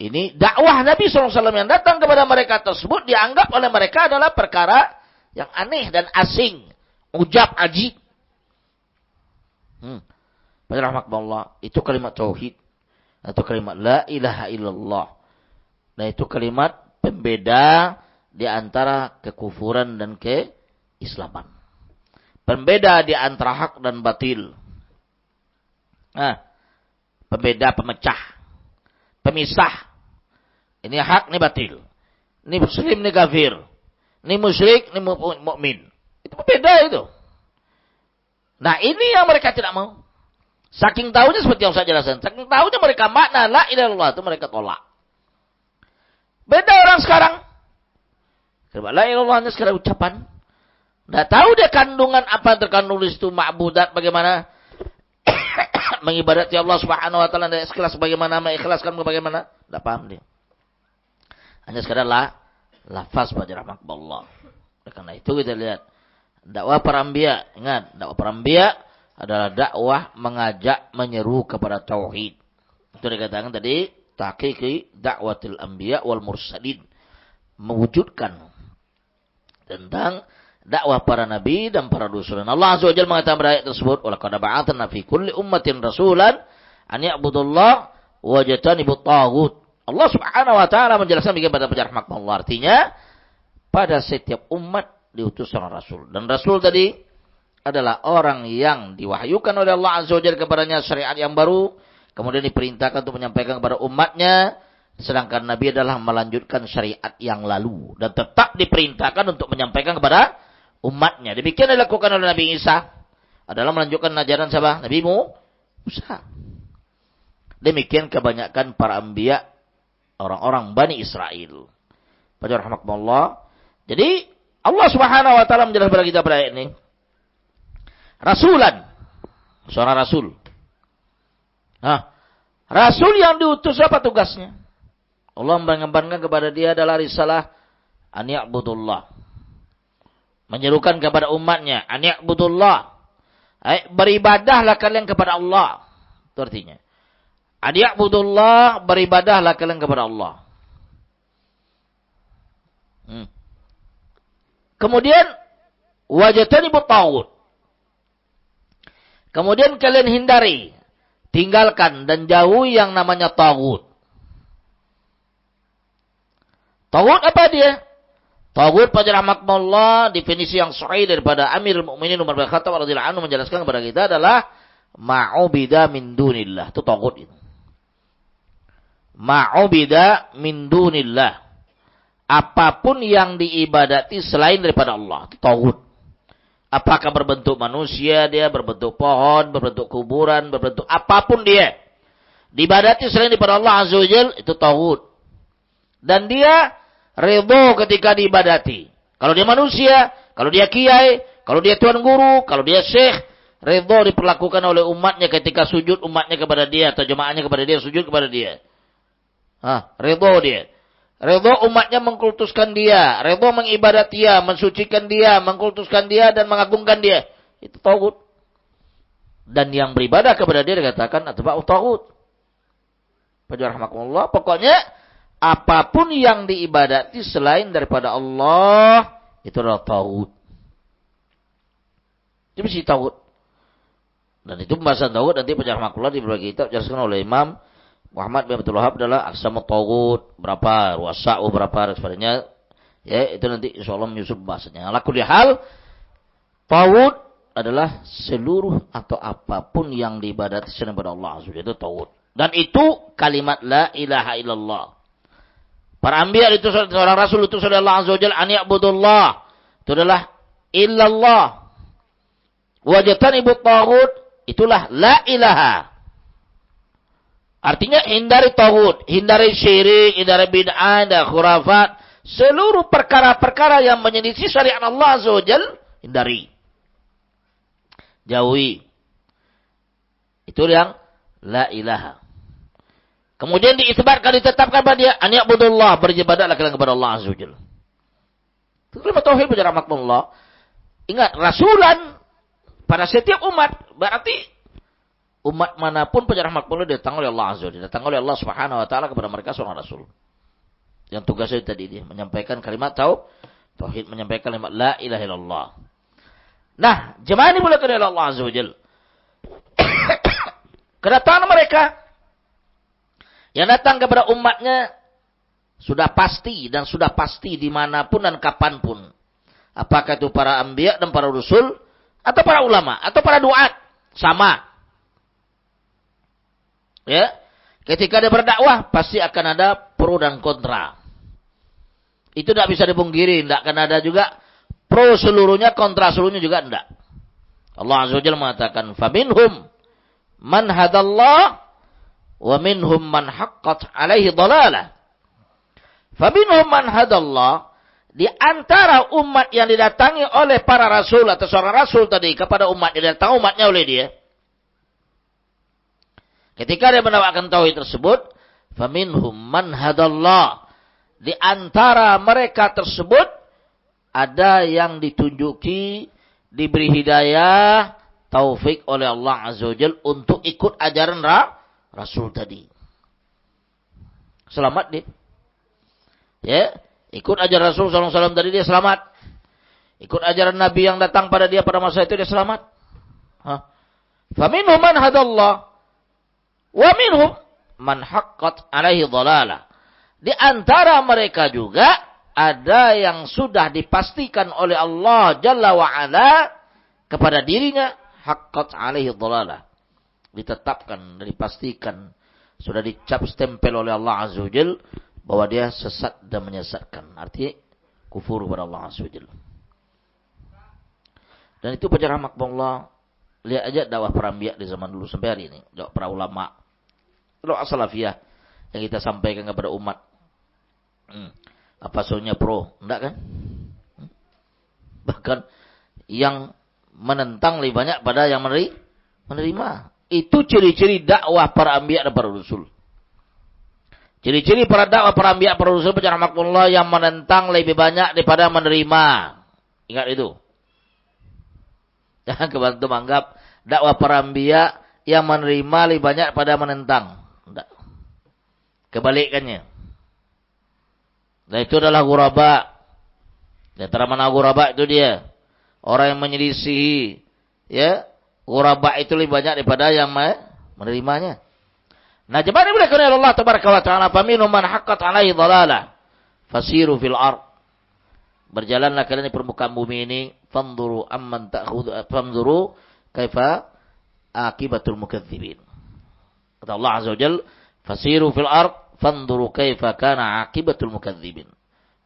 Ini dakwah Nabi SAW yang datang kepada mereka tersebut dianggap oleh mereka adalah perkara yang aneh dan asing. Ujab, ajib. Rahmatullah, itu kalimat tauhid atau kalimat la ilaha illallah. Nah, itu kalimat pembeda di antara kekufuran dan keislaman. Pembeda di antara hak dan batil. Nah, pembeda, pemecah, pemisah. Ini hak, ini batil. Ini muslim, ini kafir. Ini musyrik, ini mukmin. Itu pembeda itu. Nah, ini yang mereka tidak mau. Saking tahunya seperti yang saya jelaskan. Saking tahunya mereka makna la ilaha illallah itu mereka tolak. Beda orang sekarang. La ilaha illallah hanya sekedar ucapan. Tidak tahu dia kandungan apa yang terkandung di situ, ma'budat bagaimana. Mengibadati Allah Subhanahu wa taala dan ikhlas bagaimana, mengikhlaskan bagaimana. Tidak paham dia. Hanya sekedar lafaz baca rahmatullah. Karena itu kita lihat dakwah para anbiya, ingat, dakwah para anbiya adalah dakwah mengajak menyeru kepada tauhid. Itu dikatakan tadi tahqiqi da'watil anbiya wal mursalin, mewujudkan tentang dakwah para nabi dan para rasul. Allah Azza wa Jalla mengatakan pada ayat tersebut, wa laqad ba'atsna fi kulli ummatin rasulan an ya'budullah wa yajtanibut taghut. Allah Subhanahu wa taala menjelaskan bagaimana pada rahmatullah. Artinya pada setiap umat diutus seorang rasul. Dan rasul tadi adalah orang yang diwahyukan oleh Allah Azza wa Jalla kepadanya syariat yang baru, kemudian diperintahkan untuk menyampaikan kepada umatnya, sedangkan Nabi adalah melanjutkan syariat yang lalu dan tetap diperintahkan untuk menyampaikan kepada umatnya. Demikian dilakukan oleh Nabi Isa, adalah melanjutkan ajaran siapa? Nabi Musa. Demikian kebanyakan para anbiya, orang-orang Bani Israel. Pada rahmatullah. Jadi Allah Subhanahu wa taala menjelaskan kepada kita pada ayat ini, rasulan, seorang rasul. Nah, rasul yang diutus apa tugasnya? Allah mengabarkan kepada dia adalah risalah an ya'budullah. Menyerukan kepada umatnya an ya'budullah. Beribadahlah kalian kepada Allah. Itu artinya. An ya'budullah, beribadahlah kalian kepada Allah. Kemudian wajtanibut taghut. Kemudian kalian hindari, tinggalkan dan jauhi yang namanya taghut. Taghut apa dia? Taghut pada rahmatullah, definisi yang sahih daripada Amirul Mukminin Umar bin Khattab radhiyallahu anhu menjelaskan kepada kita adalah ma'ubida min dunillah. Itu taghut itu. Ma'ubida min dunillah. Apapun yang diibadati selain daripada Allah, itu taghut. Apakah berbentuk manusia dia, berbentuk pohon, berbentuk kuburan, berbentuk apapun dia. diibadati selain daripada Allah Azza wa Jalla, itu tauhid. Dan dia ridho ketika diibadati. Kalau dia manusia, kalau dia kiai, kalau dia tuan guru, kalau dia syekh, ridho diperlakukan oleh umatnya ketika sujud umatnya kepada dia atau jemaahnya kepada dia, sujud kepada dia. Ridho dia. Ridho umatnya mengkultuskan dia, ridho mengibadati dia, mensucikan dia, mengkultuskan dia dan mengagungkan dia. Itu tauhid. Dan yang beribadah kepada dia dikatakan atba'ut tauhid. Rahmatullah, pokoknya apapun yang diibadati selain daripada Allah itu adalah tauhid. Itu mesti tauhid. Dan itu pembahasan tauhid nanti rahmatullah di berbagai kitab dijelaskan oleh Imam Muhammad bin Abdul Wahab adalah aqsamut tauhid, berapa, ruasa'u berapa dan sebagainya. Ya, itu nanti insyaallah menyusul bahasanya. Ala kulli hal, tauhid adalah seluruh atau apapun yang diibadati selain daripada Allah Azza wa Jalla, itu tauhid. Dan itu kalimat la ilaha illallah. Para anbiya itu seorang rasul itu oleh Allah Azza wa Jalla an ya'budullah. Itu adalah illallah. Wajtanibut tauhid, itulah la ilaha. Artinya hindari tauhid, hindari syirik, hindari bid'ah, hindari khurafat, seluruh perkara-perkara yang menyelisih syariat Allah Azza wa Jalla, hindari. Jauhi. Itu yang la ilaha. Kemudian diisbatkan, ditetapkan pada dia an ya'budullah, beribadatlah kepada Allah Azza wa Jalla. Itu kalimat tauhid rahmatullah. Ingat, rasulan pada setiap umat, berarti umat manapun rahmatullah datang oleh Allah Azza wa Jalla, datang oleh Allah Subhanahu wa taala kepada mereka seorang rasul. Yang tugasnya tadi dia menyampaikan kalimat tauhid, menyampaikan kalimat la ilaha illallah. Nah, jemaah ini mulai oleh Allah Azza wa Jalla. Kedatangan mereka yang datang kepada umatnya sudah pasti dan sudah pasti dimanapun dan kapanpun. Apakah itu para anbiya dan para rasul, atau para ulama, atau para duat, sama. Ya, ketika dia berdakwah pasti akan ada pro dan kontra. Itu tidak bisa dipungkiri, tidak akan ada juga pro seluruhnya, kontra seluruhnya juga tidak. Allah Azza wa Jalla mengatakan, "Faminhum man hadallah wa minhum man haqqat alaihi dhalalah." Faminhum man hadallah, di antara umat yang didatangi oleh para rasul atau seorang rasul tadi kepada umat yang datang umatnya oleh dia. Ketika dia mendakwakan tauhid tersebut, faminhum man hadallah, di antara mereka tersebut ada yang ditunjuki, diberi hidayah, taufik oleh Allah Azza wa Jalla untuk ikut ajaran Rasul tadi. Selamat dia. Ya, ikut ajaran Rasul sallallahu alaihi wasallam tadi dia selamat. Ikut ajaran Nabi yang datang pada dia pada masa itu dia selamat. Faminhum man hadallah wa minhum man haqqat alaihi dhalalah. Di antara mereka juga ada yang sudah dipastikan oleh Allah Jalla wa Ala kepada dirinya haqqat alaihi dhalalah. Ditetapkan dan dipastikan, sudah dicap stempel oleh Allah Azza wa Jalla bahwa dia sesat dan menyesatkan. Artinya kufur kepada Allah Azza wa Jalla. Dan itu pelajaran makmullah. Lihat aja dakwah para anbiya di zaman dulu sampai hari ini, dakwah para ulama, dakwah salafiyah yang kita sampaikan kepada umat. Apa soalnya pro? Enggak kan? Bahkan yang menentang lebih banyak pada yang menerima. Itu ciri-ciri dakwah para anbiya dan para rasul. Ciri-ciri para dakwah para anbiya para rasul pelajaran makmullah yang menentang lebih banyak daripada menerima. Ingat itu. Jangan kebantu menganggap dakwah para anbiya yang menerima lebih banyak pada menentang. Tidak. Kebalikannya. Dan itu adalah ghuraba. Di antara mana ghuraba itu dia. Orang yang menyelisihi. Ya. Ghuraba itu lebih banyak daripada yang menerimanya. Nah, jemaah ini boleh oleh Allah tabaraka wa ta'ala. Faminhum man haqqat alaihi dhalalah. Fasiru fil ard. Berjalanlah kalian di permukaan bumi ini. Fanzuru amman ta'khudhu. Fanzuru kaifa akibatul mukadzibin. Kata Allah Azza wa Jalla, fasiru fil ard fanzuru kaifa kana akibatul mukadzibin.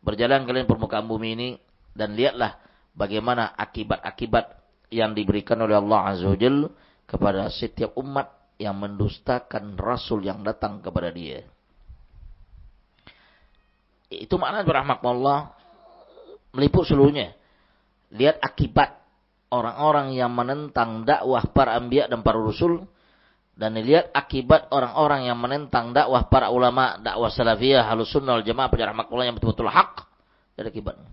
Berjalan kalian permukaan bumi ini dan lihatlah bagaimana akibat-akibat yang diberikan oleh Allah Azza wa Jalla kepada setiap umat yang mendustakan Rasul yang datang kepada dia. Itu makna rahmatullah meliput seluruhnya. Lihat akibat orang-orang yang menentang dakwah para anbiya dan para rasul, dan lihat akibat orang-orang yang menentang dakwah para ulama, dakwah salafiyah, halus sunnah wal jamaah, rahmatullah yang betul-betul hak. Dari akibatnya.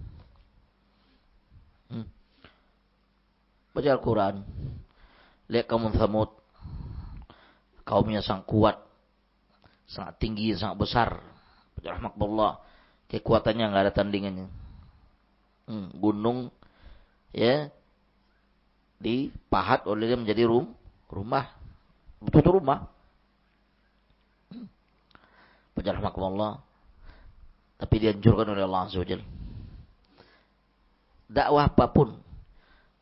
Baca Al-Quran. Lihat kaum Thamud. Kaumnya sangat kuat. Sangat tinggi, sangat besar. Baca rahmatullah. Kekuatannya nggak ada tandingannya. Gunung ya dipahat oleh dia menjadi rumah. Betul rumah. Baca rahmatullah. Tapi dianjurkan oleh Allah Azza wa Jalla. Dakwah apapun,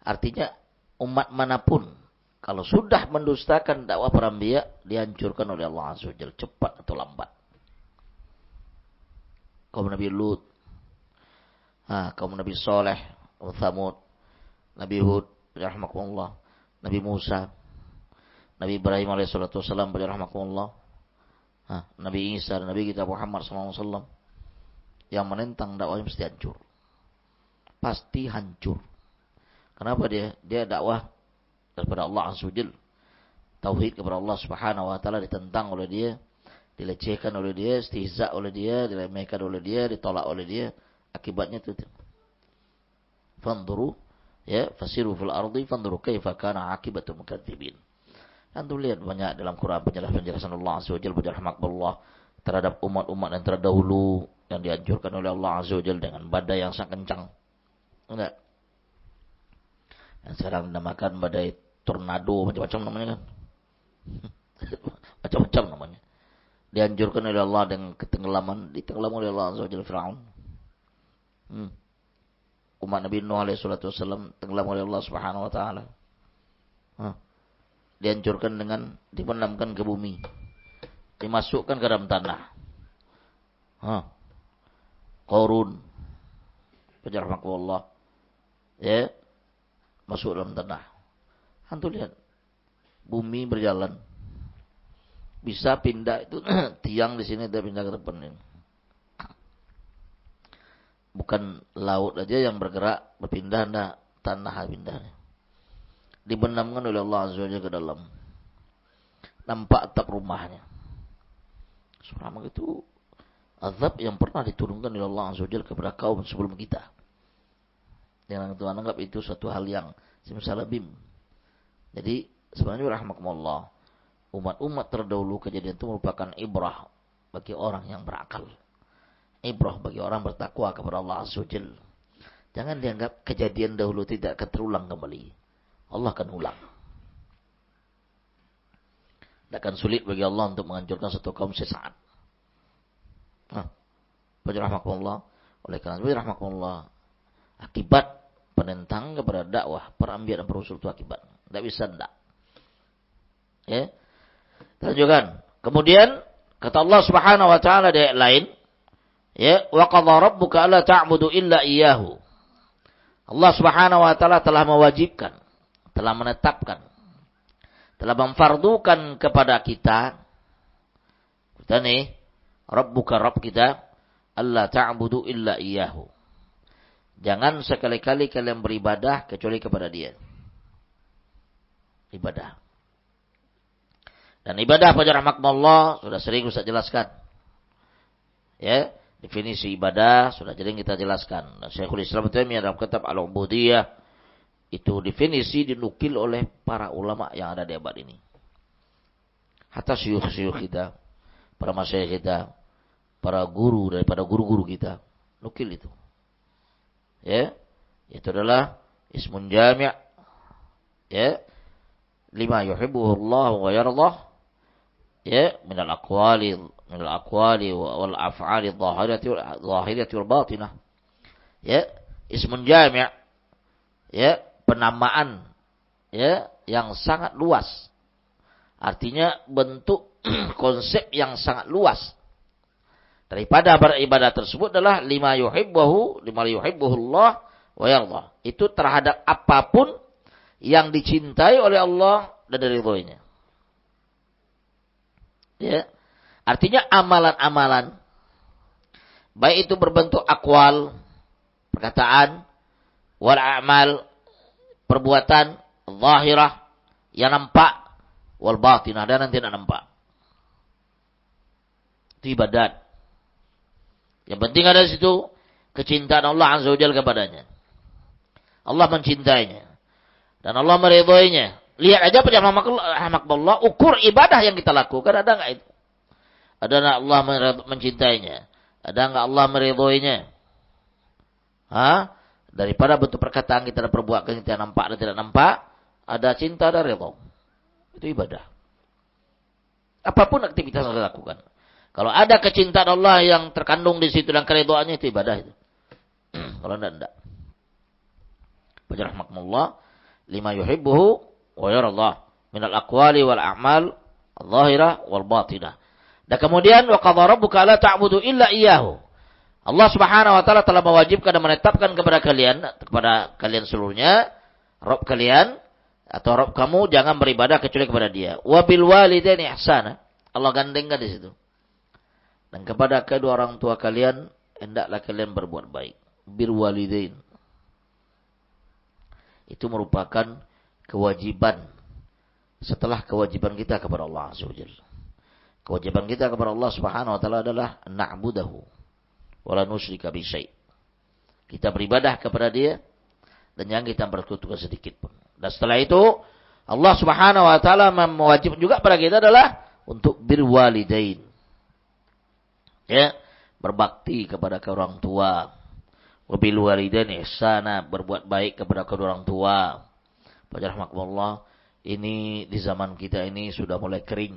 artinya umat manapun, kalau sudah mendustakan dakwah para anbiya, dihancurkan oleh Allah Azza wa Jalla, cepat atau lambat. Kaum Nabi Lut, kaum Nabi Saleh, Thamud, Nabi Hud, rahmatullah, Nabi Musa, Nabi Ibrahim alaihissalatu wassalam, rahmatullah, Nabi Isa, Nabi kita Muhammad sallallahu alaihi wasallam. Yang menentang dakwahnya mesti hancur. Pasti hancur. Kenapa dia? Dia dakwah kepada Allah Azza wa Jalla. Tauhid kepada Allah Subhanahu wa taala ditentang oleh dia, dilecehkan oleh dia, istihza oleh dia, diremehkan oleh dia, ditolak oleh dia. Akibatnya itu. Fanzuru ya, fasiru fil ardi fanzuru kaifa kana akibatul mukadzibin. Antum lihat banyak dalam Quran penjelasan Allah Azza wa Jalla rahmatullah terhadap umat-umat yang terdahulu yang dianjurkan oleh Allah Azza wa Jalla dengan badai yang sangat kencang. Enggak. Yang sekarang dinamakan badai tornado, macam-macam namanya kan. Macam-macam namanya. Dianjurkan oleh Allah dengan ketenggelaman, ditenggelam oleh Allah Azza wa Jalla Fir'aun. Umat Nabi Nuh alaihi salatu wasallam tenggelam oleh Allah Subhanahu wa taala. Dihancurkan dengan dibenamkan ke bumi. Dimasukkan ke dalam tanah. Qarun, rahmatullah, ya, masuk dalam tanah. Antum lihat, bumi berjalan, bisa pindah itu tiang di sini dia pindah ke depan ini. Bukan laut aja yang bergerak berpindah, nah, tanah pindah. Dibenamkan oleh Allah Azza wa Jalla ke dalam. Nampak atap rumahnya. Subhanallah, itu azab yang pernah diturunkan oleh Allah Azza wa Jalla kepada kaum sebelum kita. Yang itu anggap itu suatu hal yang simsalabim. Jadi sebenarnya rahmatullah, umat-umat terdahulu kejadian itu merupakan ibrah bagi orang yang berakal. Ibrah bagi orang bertakwa kepada Allah Azza wa Jalla. Jangan dianggap kejadian dahulu tidak akan terulang kembali. Allah akan ulang. Tidak akan sulit bagi Allah untuk menghancurkan satu kaum sesaat. Baca rahmatullah. Oleh karena itu rahmatullah, akibat penentang kepada dakwah para anbiya dan para rasul itu akibat. Tidak bisa tidak. Ya. Lanjutkan. Kemudian kata Allah Subhanahu wa taala di ayat lain, ya, wa qadha rabbuka alla ta'budu illa iyyahu. Allah Subhanahu wa taala telah mewajibkan, telah menetapkan, telah memfardukan kepada kita nih, Rabbuka, Rabb kita, alla ta'budu illa iyyahu. Jangan sekali-kali kalian beribadah kecuali kepada Dia. Ibadah. Dan ibadah pada rahmatullah sudah sering Ustaz jelaskan. Ya, definisi ibadah sudah sering kita jelaskan. Dan Syekhul Islam Taimiyah dalam kitab Al-Ubudiyah itu definisi dinukil oleh para ulama yang ada di abad ini. Hatta syuyukh-syuyukh kita, para masyayikh kita, para guru daripada guru-guru kita, nukil itu. Ya, itu adalah ismun jami', ya, lima yuhibbuhu Allah wa yardah, ya, min al-aqwali wal af'ali adh-dhahirati wal batinah. Ya, ismun jami', ya, penamaan, ya, yang sangat luas. Artinya bentuk konsep yang sangat luas. Daripada beribadah tersebut adalah lima yuhibbuhu Allah wa yardah. Itu terhadap apapun yang dicintai oleh Allah dan diridhoinya. Ya. Artinya amalan-amalan, baik itu berbentuk akwal, perkataan, wal a'mal, perbuatan, zahirah, yang nampak, wal batinah, dan yang tidak nampak. Itu ibadat. Yang penting ada di situ kecintaan Allah Azza wa Jalla kepadanya. Allah mencintainya. Dan Allah meridhoinya. Lihat aja Allah, ukur ibadah yang kita lakukan, ada enggak itu? Ada enggak Allah mencintainya? Ada enggak Allah meridhoinya? Daripada bentuk perkataan kita dan perbuatan kita nampak dan tidak nampak, ada cinta dan ridho. Itu ibadah. Apapun aktivitas yang kita lakukan. Kalau ada kecintaan Allah yang terkandung di situ dan keridhoannya, itu ibadah itu. Kalau enggak. Baca rahmatullah, lima yuhibbuhu wa yarallah minal aqwali wal a'mal al-zahirah wal batinah. Dan kemudian wa qadha rabbuka la ta'budu illa iyyahu. Allah Subhanahu wa taala telah mewajibkan dan menetapkan kepada kalian seluruhnya, Rabb kalian atau Rabb kamu jangan beribadah kecuali kepada Dia. Wa bil walidaini ihsana. Allah gandengkan di situ. Dan kepada kedua orang tua kalian hendaklah kalian berbuat baik. Bir walidain. Itu merupakan kewajiban setelah kewajiban kita kepada Allah Azza wa Jalla. Kewajiban kita kepada Allah Subhanahu wa taala adalah na'budahu wa la nusyrika bi syai'. Kita beribadah kepada Dia dan jangan kita bersekutukan sedikit pun. Dan setelah itu Allah Subhanahu wa taala mewajibkan juga pada kita adalah untuk birwalidain. Ya, berbakti kepada kedua orang tua. Wabil walidaini ihsana, berbuat baik kepada kedua orang tua. Baca rahmatullah, ini di zaman kita ini sudah mulai kering.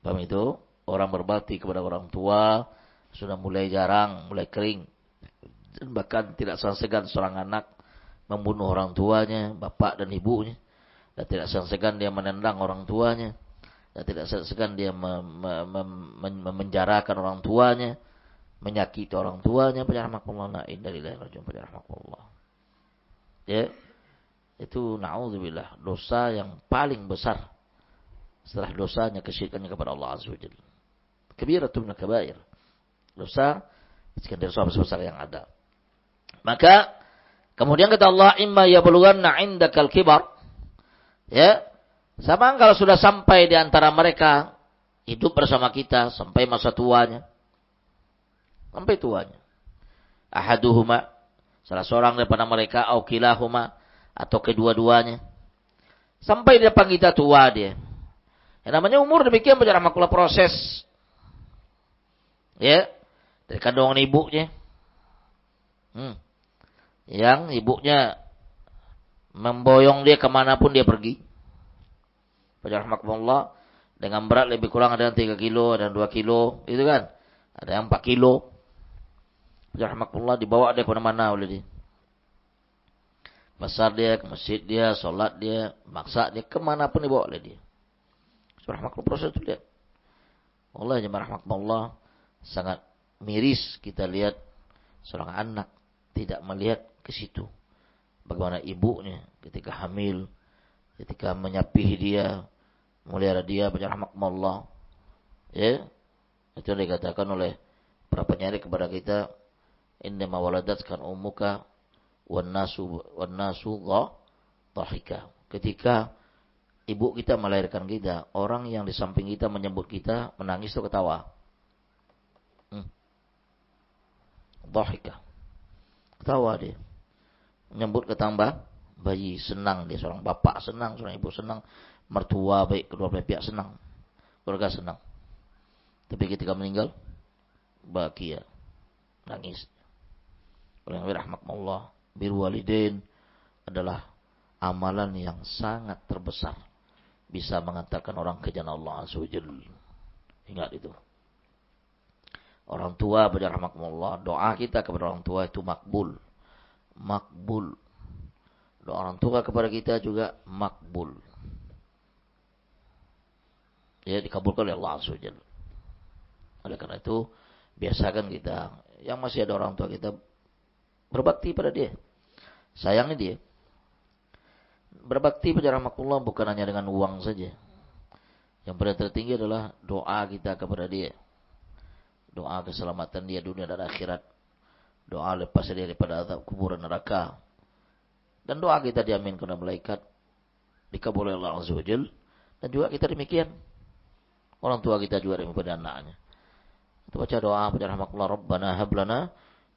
Paham itu? Orang berbakti kepada orang tua sudah mulai jarang, mulai kering. Dan bahkan tidak segan seorang anak membunuh orang tuanya, bapak dan ibunya. Dan tidak segan dia menendang orang tuanya. Dan tidak segan dia memenjarakan orang tuanya, menyakiti orang tuanya. Rahmatullah, innalillahi wa inna ilaihi raji'un. Ya, itu na'udzubillah, dosa yang paling besar setelah dosanya kesyirikannya kepada Allah Azza wa Jalla. Kabiratun min kabair. Dosa sekian dari dosa besar yang ada. Maka kemudian kata Allah, imma yablughanna 'indakal kibar. Ya, sama kalau sudah sampai di antara mereka hidup bersama kita sampai masa tuanya. Sampai tuanya. Ahaduhuma, salah seorang daripada mereka, au kilahuma, atau kedua-duanya. Sampai di depan kita tua dia. Yang namanya umur demikian berjalan proses. Ya, dari kandungan ibunya. Yang ibunya memboyong dia kemanapun dia pergi. Rahmatullah, dengan berat lebih kurang ada yang 3 kilo, ada yang 2 kilo, itu kan. Ada yang 4 kilo. Rahmatullah, dibawa dia kemana-mana oleh dia. Pasar dia, ke masjid dia, sholat dia, maksa dia, kemanapun dibawa oleh dia. Rahmatullah, proses itu lihat. Allah jemaah rahmatullah, sangat miris kita lihat seorang anak tidak melihat ke situ. Bagaimana ibunya ketika hamil, ketika menyapih dia, melihara dia, baca rahmatullah. Ya, itu yang dikatakan oleh para penyair kepada kita, innama waladatka ummuka wan nasu dhahika. Ketika ibu kita melahirkan kita, orang yang di samping kita menyebut kita menangis atau ketawa. Dhahika. Ketawa dia. Menyebut ketambah bayi, senang dia, seorang bapak senang, seorang ibu senang, mertua baik kedua belah pihak senang, keluarga senang. Tapi ketika meninggal bahagia, nangis. Oleh rahmatullah, birrul walidain adalah amalan yang sangat terbesar, bisa mengantarkan orang ke jannah Allah Azza wa Jalla. Ingat itu. Orang tua, baca rahmatullah, doa kita kepada orang tua itu makbul. Makbul. Doa orang tua kepada kita juga makbul. Ya, dikabulkan oleh Allah Azza wa Jalla. Oleh karena itu, biasakan kita yang masih ada orang tua kita berbakti pada dia. Sayangi dia. Berbakti pada rahmatullah bukan hanya dengan uang saja. Yang paling tertinggi adalah doa kita kepada dia. Doa keselamatan dia dunia dan akhirat. Doa lepas dia daripada azab kubur dan neraka. Dan doa kita diaminkan oleh malaikat. Dikabul oleh Allah Azza wa Jalla. Dan juga kita demikian. Orang tua kita juga daripada anaknya. Kita baca doa pada rahmatullah. Rabbana hablana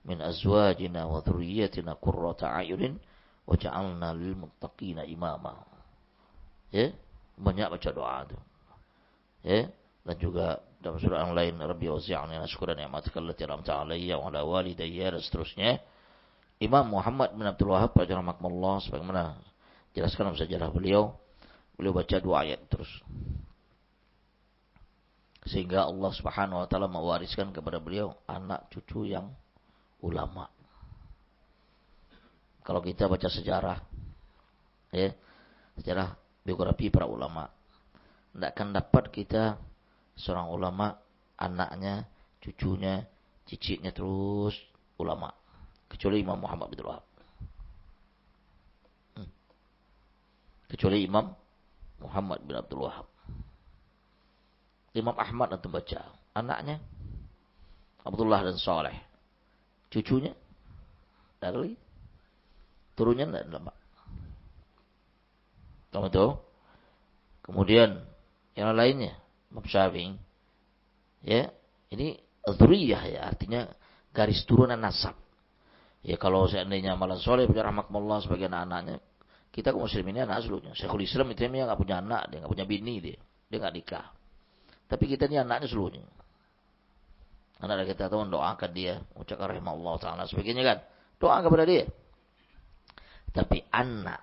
min azwajina wa dhurriyyatina qurrata a'yunin waj'alna lil muttaqina imama. Ya, banyak baca doa itu. Ya, dan juga dalam surah yang lain Rabbi wasi'ni ashkura ni'matika allati an'amta 'alayya wa 'ala walidayya dan seterusnya. Imam Muhammad bin Abdul Wahhab rahimahullah sebagaimana jelaskan dalam sejarah beliau baca dua ayat terus. Sehingga Allah Subhanahu wa taala mewariskan kepada beliau anak cucu yang ulama. Kalau kita baca sejarah, ya, sejarah biografi para ulama, tidak akan dapat kita seorang ulama, anaknya, cucunya, cicitnya terus ulama. Kecuali Imam Muhammad bin Abdul Wahhab. Kecuali Imam Muhammad bin Abdul Wahhab. Imam Ahmad nanti baca. Anaknya Abdullah dan Saleh. Cucunya dari turunnya tidak ada. Kamu tahu? Kemudian yang lainnya Imam Syafi'i. Ya, ini dzurriyyah ya, artinya garis turunan nasab. Ya kalau seandainya malah Saleh punya rahmatullah sebagai anak-anaknya, kita kaum muslimin ini anak aslunya. Syekhul Islam itu dia enggak punya anak, dia enggak punya bini dia enggak nikah. Tapi kita ini anaknya seluruhnya. Anak kita tahu doakan dia, ucapkan rahimahullah taala sebagainya kan. Doa kepada dia. Tapi anak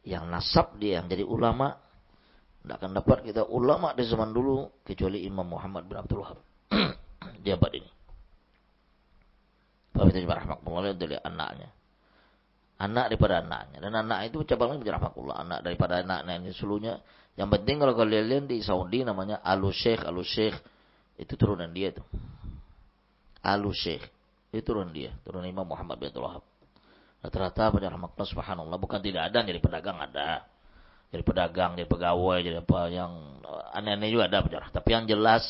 yang nasab dia yang jadi ulama tidak akan dapat kita ulama di zaman dulu kecuali Imam Muhammad bin Abdul Wahhab. Jabat ini. Bapak itu rahmatullah dari anaknya. Anak daripada anaknya. Dan anak itu cabangnya rahmatullah. Anak daripada anaknya ini seluruhnya. Yang penting kalau kalian di Saudi namanya Al-Sheikh. Itu turunan dia tuh. Al-Sheikh. Itu turunan dia. Turunan Imam Muhammad bin Abdul Wahhab. Rata-rata pada rahmatullah subhanallah. Bukan tidak ada jadi pedagang ada. Jadi pedagang, jadi pegawai, jadi apa yang aneh-aneh juga ada. Tapi yang jelas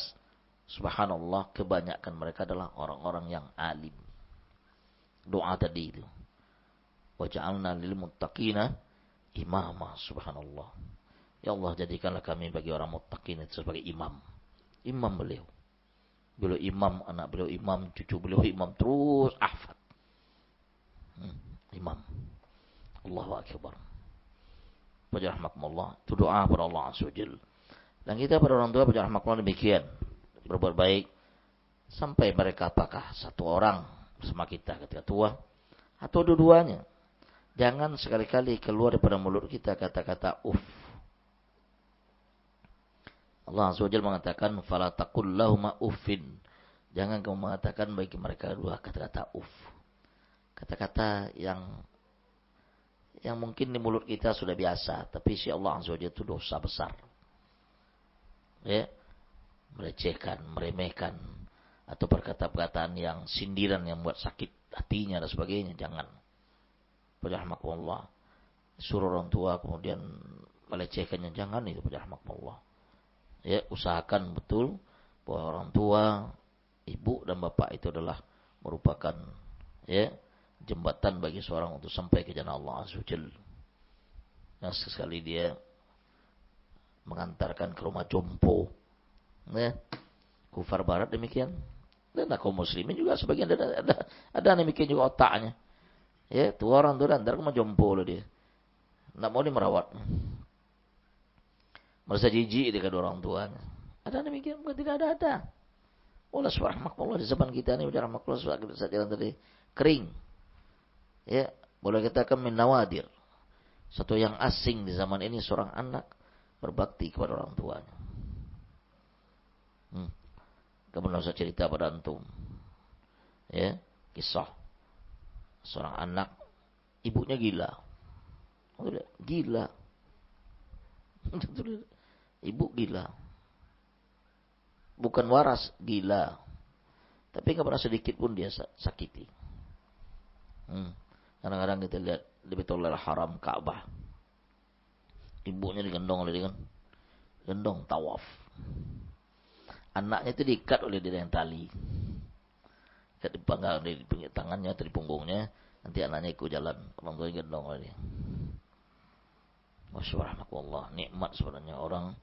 subhanallah kebanyakan mereka adalah orang-orang yang alim. Doa tadi itu. Wa ja'alna lil muttaqina imama subhanallah. Ya Allah jadikanlah kami bagi orang muttaqin itu sebagai imam. Imam beliau. Beliau imam, anak beliau imam, cucu beliau imam terus ahfad. Imam. Allahu akbar. Baca rahmatullah. Itu doa kepada Allah Azza wa Jalla. Dan kita pada orang tua baca rahmatullah demikian. Berbuat baik sampai mereka apakah satu orang bersama kita ketika tua atau dua-duanya. Jangan sekali-kali keluar daripada mulut kita kata-kata Allah Azza wa Jalla mengatakan fala taqul lahum uffin. Jangan kamu mengatakan bagi mereka dua kata-kata Kata-kata yang mungkin di mulut kita sudah biasa, tapi si Allah Azza wa Jalla itu dosa besar. Ya. Melecehkan, meremehkan atau perkataan-perkataan yang sindiran yang buat sakit hatinya dan sebagainya, jangan. Rahmatullah. Suruh orang tua kemudian melecehkannya, jangan itu rahmatullah. Ya, usahakan betul bahwa orang tua, ibu dan bapak itu adalah merupakan ya jembatan bagi seorang untuk sampai ke jannah Allah Azza wa Jalla. Yang sekali dia mengantarkan ke rumah jompo. Ya. Kufar barat demikian. Dan kaum muslimin juga sebagian ada demikian juga otaknya. Ya, tua orang tua antar ke rumah jompo loh dia. Enggak mau dimerawat. Merasa jijik dengan orang tuanya. Ada demikian, bukan tidak ada. Allah subhanahu di zaman kita ini udah rahmatullah saat jalan tadi kering. Ya, boleh katakan min nawadir. Satu yang asing di zaman ini seorang anak berbakti kepada orang tuanya. Kemudian saya cerita pada antum. Ya, kisah seorang anak ibunya gila. Gila. Ibu gila. Bukan waras, gila. Tapi enggak pernah sedikit pun dia sakiti. Kadang-kadang kita lihat di Baitullah Haram Ka'bah. Ibunya digendong oleh dia kan. gendong tawaf. Anaknya itu diikat oleh dia dengan tali. Ikat di panggang, di pinggir tangannya atau di punggungnya. Nanti anaknya ikut jalan. Orang tua gendong oleh dia. Masyaallah, nikmat sebenarnya orang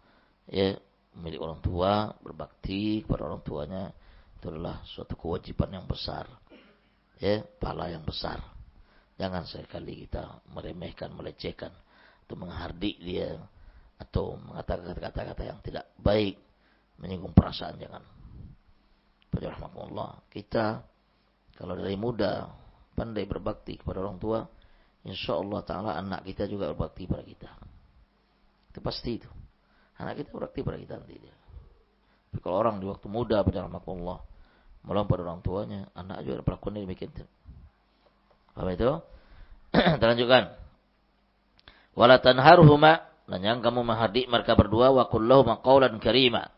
ya milik orang tua, berbakti kepada orang tuanya itu adalah suatu kewajiban yang besar. Ya, pahala yang besar. Jangan sekali kita meremehkan, melecehkan, atau menghardik dia, atau mengatakan kata-kata yang tidak baik, menyinggung perasaan, jangan. Rahmatullah, kita kalau dari muda pandai berbakti kepada orang tua, insyaallah taala anak kita juga berbakti pada kita. Itu pasti itu. Anak kita berbakti pada kita nanti dia. Tapi kalau orang di waktu muda rahmatullah melawan orang tuanya, anak juga perlakuannya demikian. Apa itu? Kita lanjutkan. Wala tanharhuma, dan jangan kamu menghardik mereka berdua, wa qul lahum qawlan karima.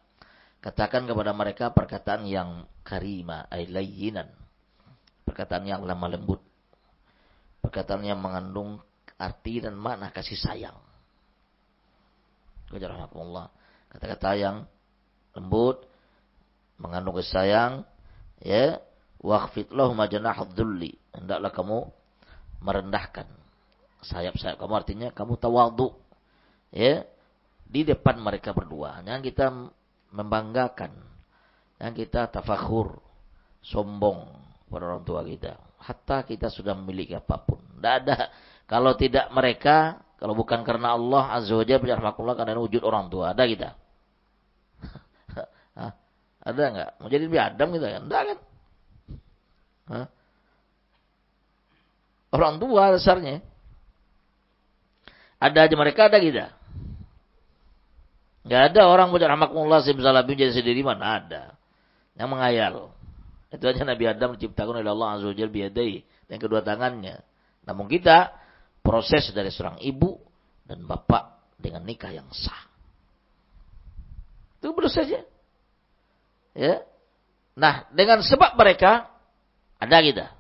Katakan kepada mereka perkataan yang karima, ay layyinan. Perkataan yang lemah lembut. Perkataan yang mengandung arti dan makna kasih sayang. Rahmatullah. Kata-kata yang lembut, mengandung kasih sayang, ya. Wakhfid lahum janahadz dzulli. Hendaklah kamu merendahkan sayap-sayap kamu, artinya kamu tawadhu, ya, di depan mereka berdua. Jangan kita membanggakan, jangan kita tafakhur, sombong pada orang tua kita. Hatta kita sudah memiliki apapun. Tidak ada. Kalau tidak mereka, kalau bukan karena Allah Azza wa Jalla berrahmatullah karena wujud orang tua, ada kita? Ada enggak? Mau jadi Nabi Adam kita kan? Enggak kan? Orang tua dasarnya. Ada aja mereka, ada kita. Enggak ada orang punya rahmatullah simsalabim jadi sendiri, mana ada. Yang menghayal. Itu aja Nabi Adam diciptakan oleh Allah Azza wa Jalla biyadai, dengan kedua tangannya. Namun kita proses dari seorang ibu dan bapak dengan nikah yang sah. Itu betul saja. Ya. Nah, dengan sebab mereka ada kita.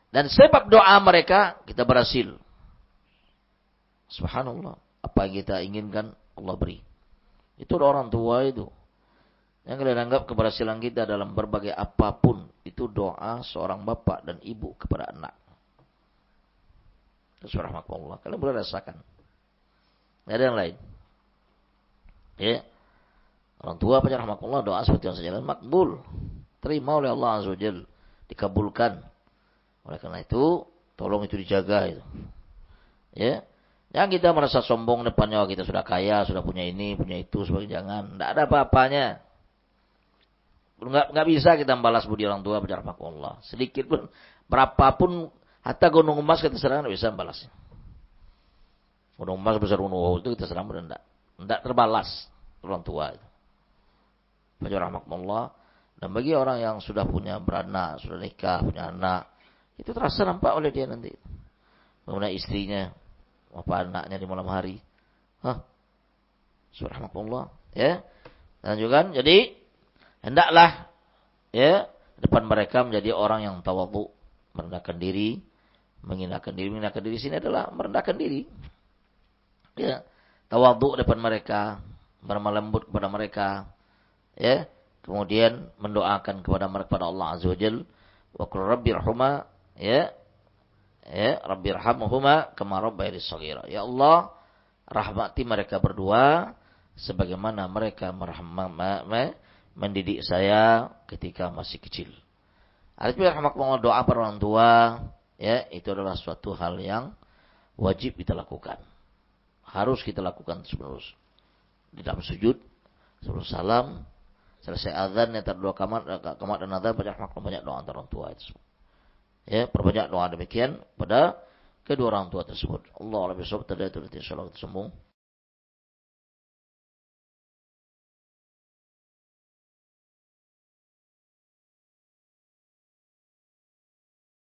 Dan sebab doa mereka kita berhasil. Subhanallah. Apa yang kita inginkan Allah beri. Itu orang tua itu. Yang kalian anggap keberhasilan kita dalam berbagai apapun. Itu doa seorang bapak dan ibu kepada anak. Subhanallah. Kalian boleh rasakan. Tidak ada yang lain. Ya. Orang tua baca rahmatullah doa seperti yang sejalan makbul. Terima oleh Allah Azza wa Jalla. Dikabulkan. Oleh karena itu, tolong itu dijaga itu. Ya. Jangan kita merasa sombong depannya, kita sudah kaya, sudah punya ini, punya itu, sebagainya. Jangan. Tidak ada apa-apanya. Enggak bisa kita membalas budi orang tua baca rahmatullah. Sedikit pun, berapapun, hatta gunung emas kita serang tidak bisa membalasnya. Gunung emas besar gunung itu kita serang benar tidak terbalas orang tua itu. Baca rahmatullah. Dan bagi orang yang sudah punya beranak, sudah nikah, punya anak, itu terasa nampak oleh dia nanti. Bagaimana istrinya, apa anaknya di malam hari. Subhanallah. Ya. Dan juga jadi hendaklah ya depan mereka menjadi orang yang tawadhu, merendahkan diri, menghinakan diri. Menghinakan diri sini adalah merendahkan diri. Ya, tawadhu depan mereka, berlemah lembut kepada mereka. Ya. Kemudian mendoakan kepada mereka, kepada Allah Azza wa Jalla, wa qul rabbirhuma, ya rabbirhamhuma kama rabbayani shaghira. Ya Allah, rahmati mereka berdua sebagaimana mereka mendidik saya ketika masih kecil. Artinya rahmatullah, doa para orang tua, ya, itu adalah suatu hal yang wajib kita lakukan. Harus kita lakukan terus-menerus. Di dalam sujud, sebelum salam, selesai azan, antara dua kamat dan azan, banyak doa antara orang tua itu. Ya, perbanyak doa demikian pada kedua orang tua tersebut. Allah lebih sobat, insyaallah kita sambung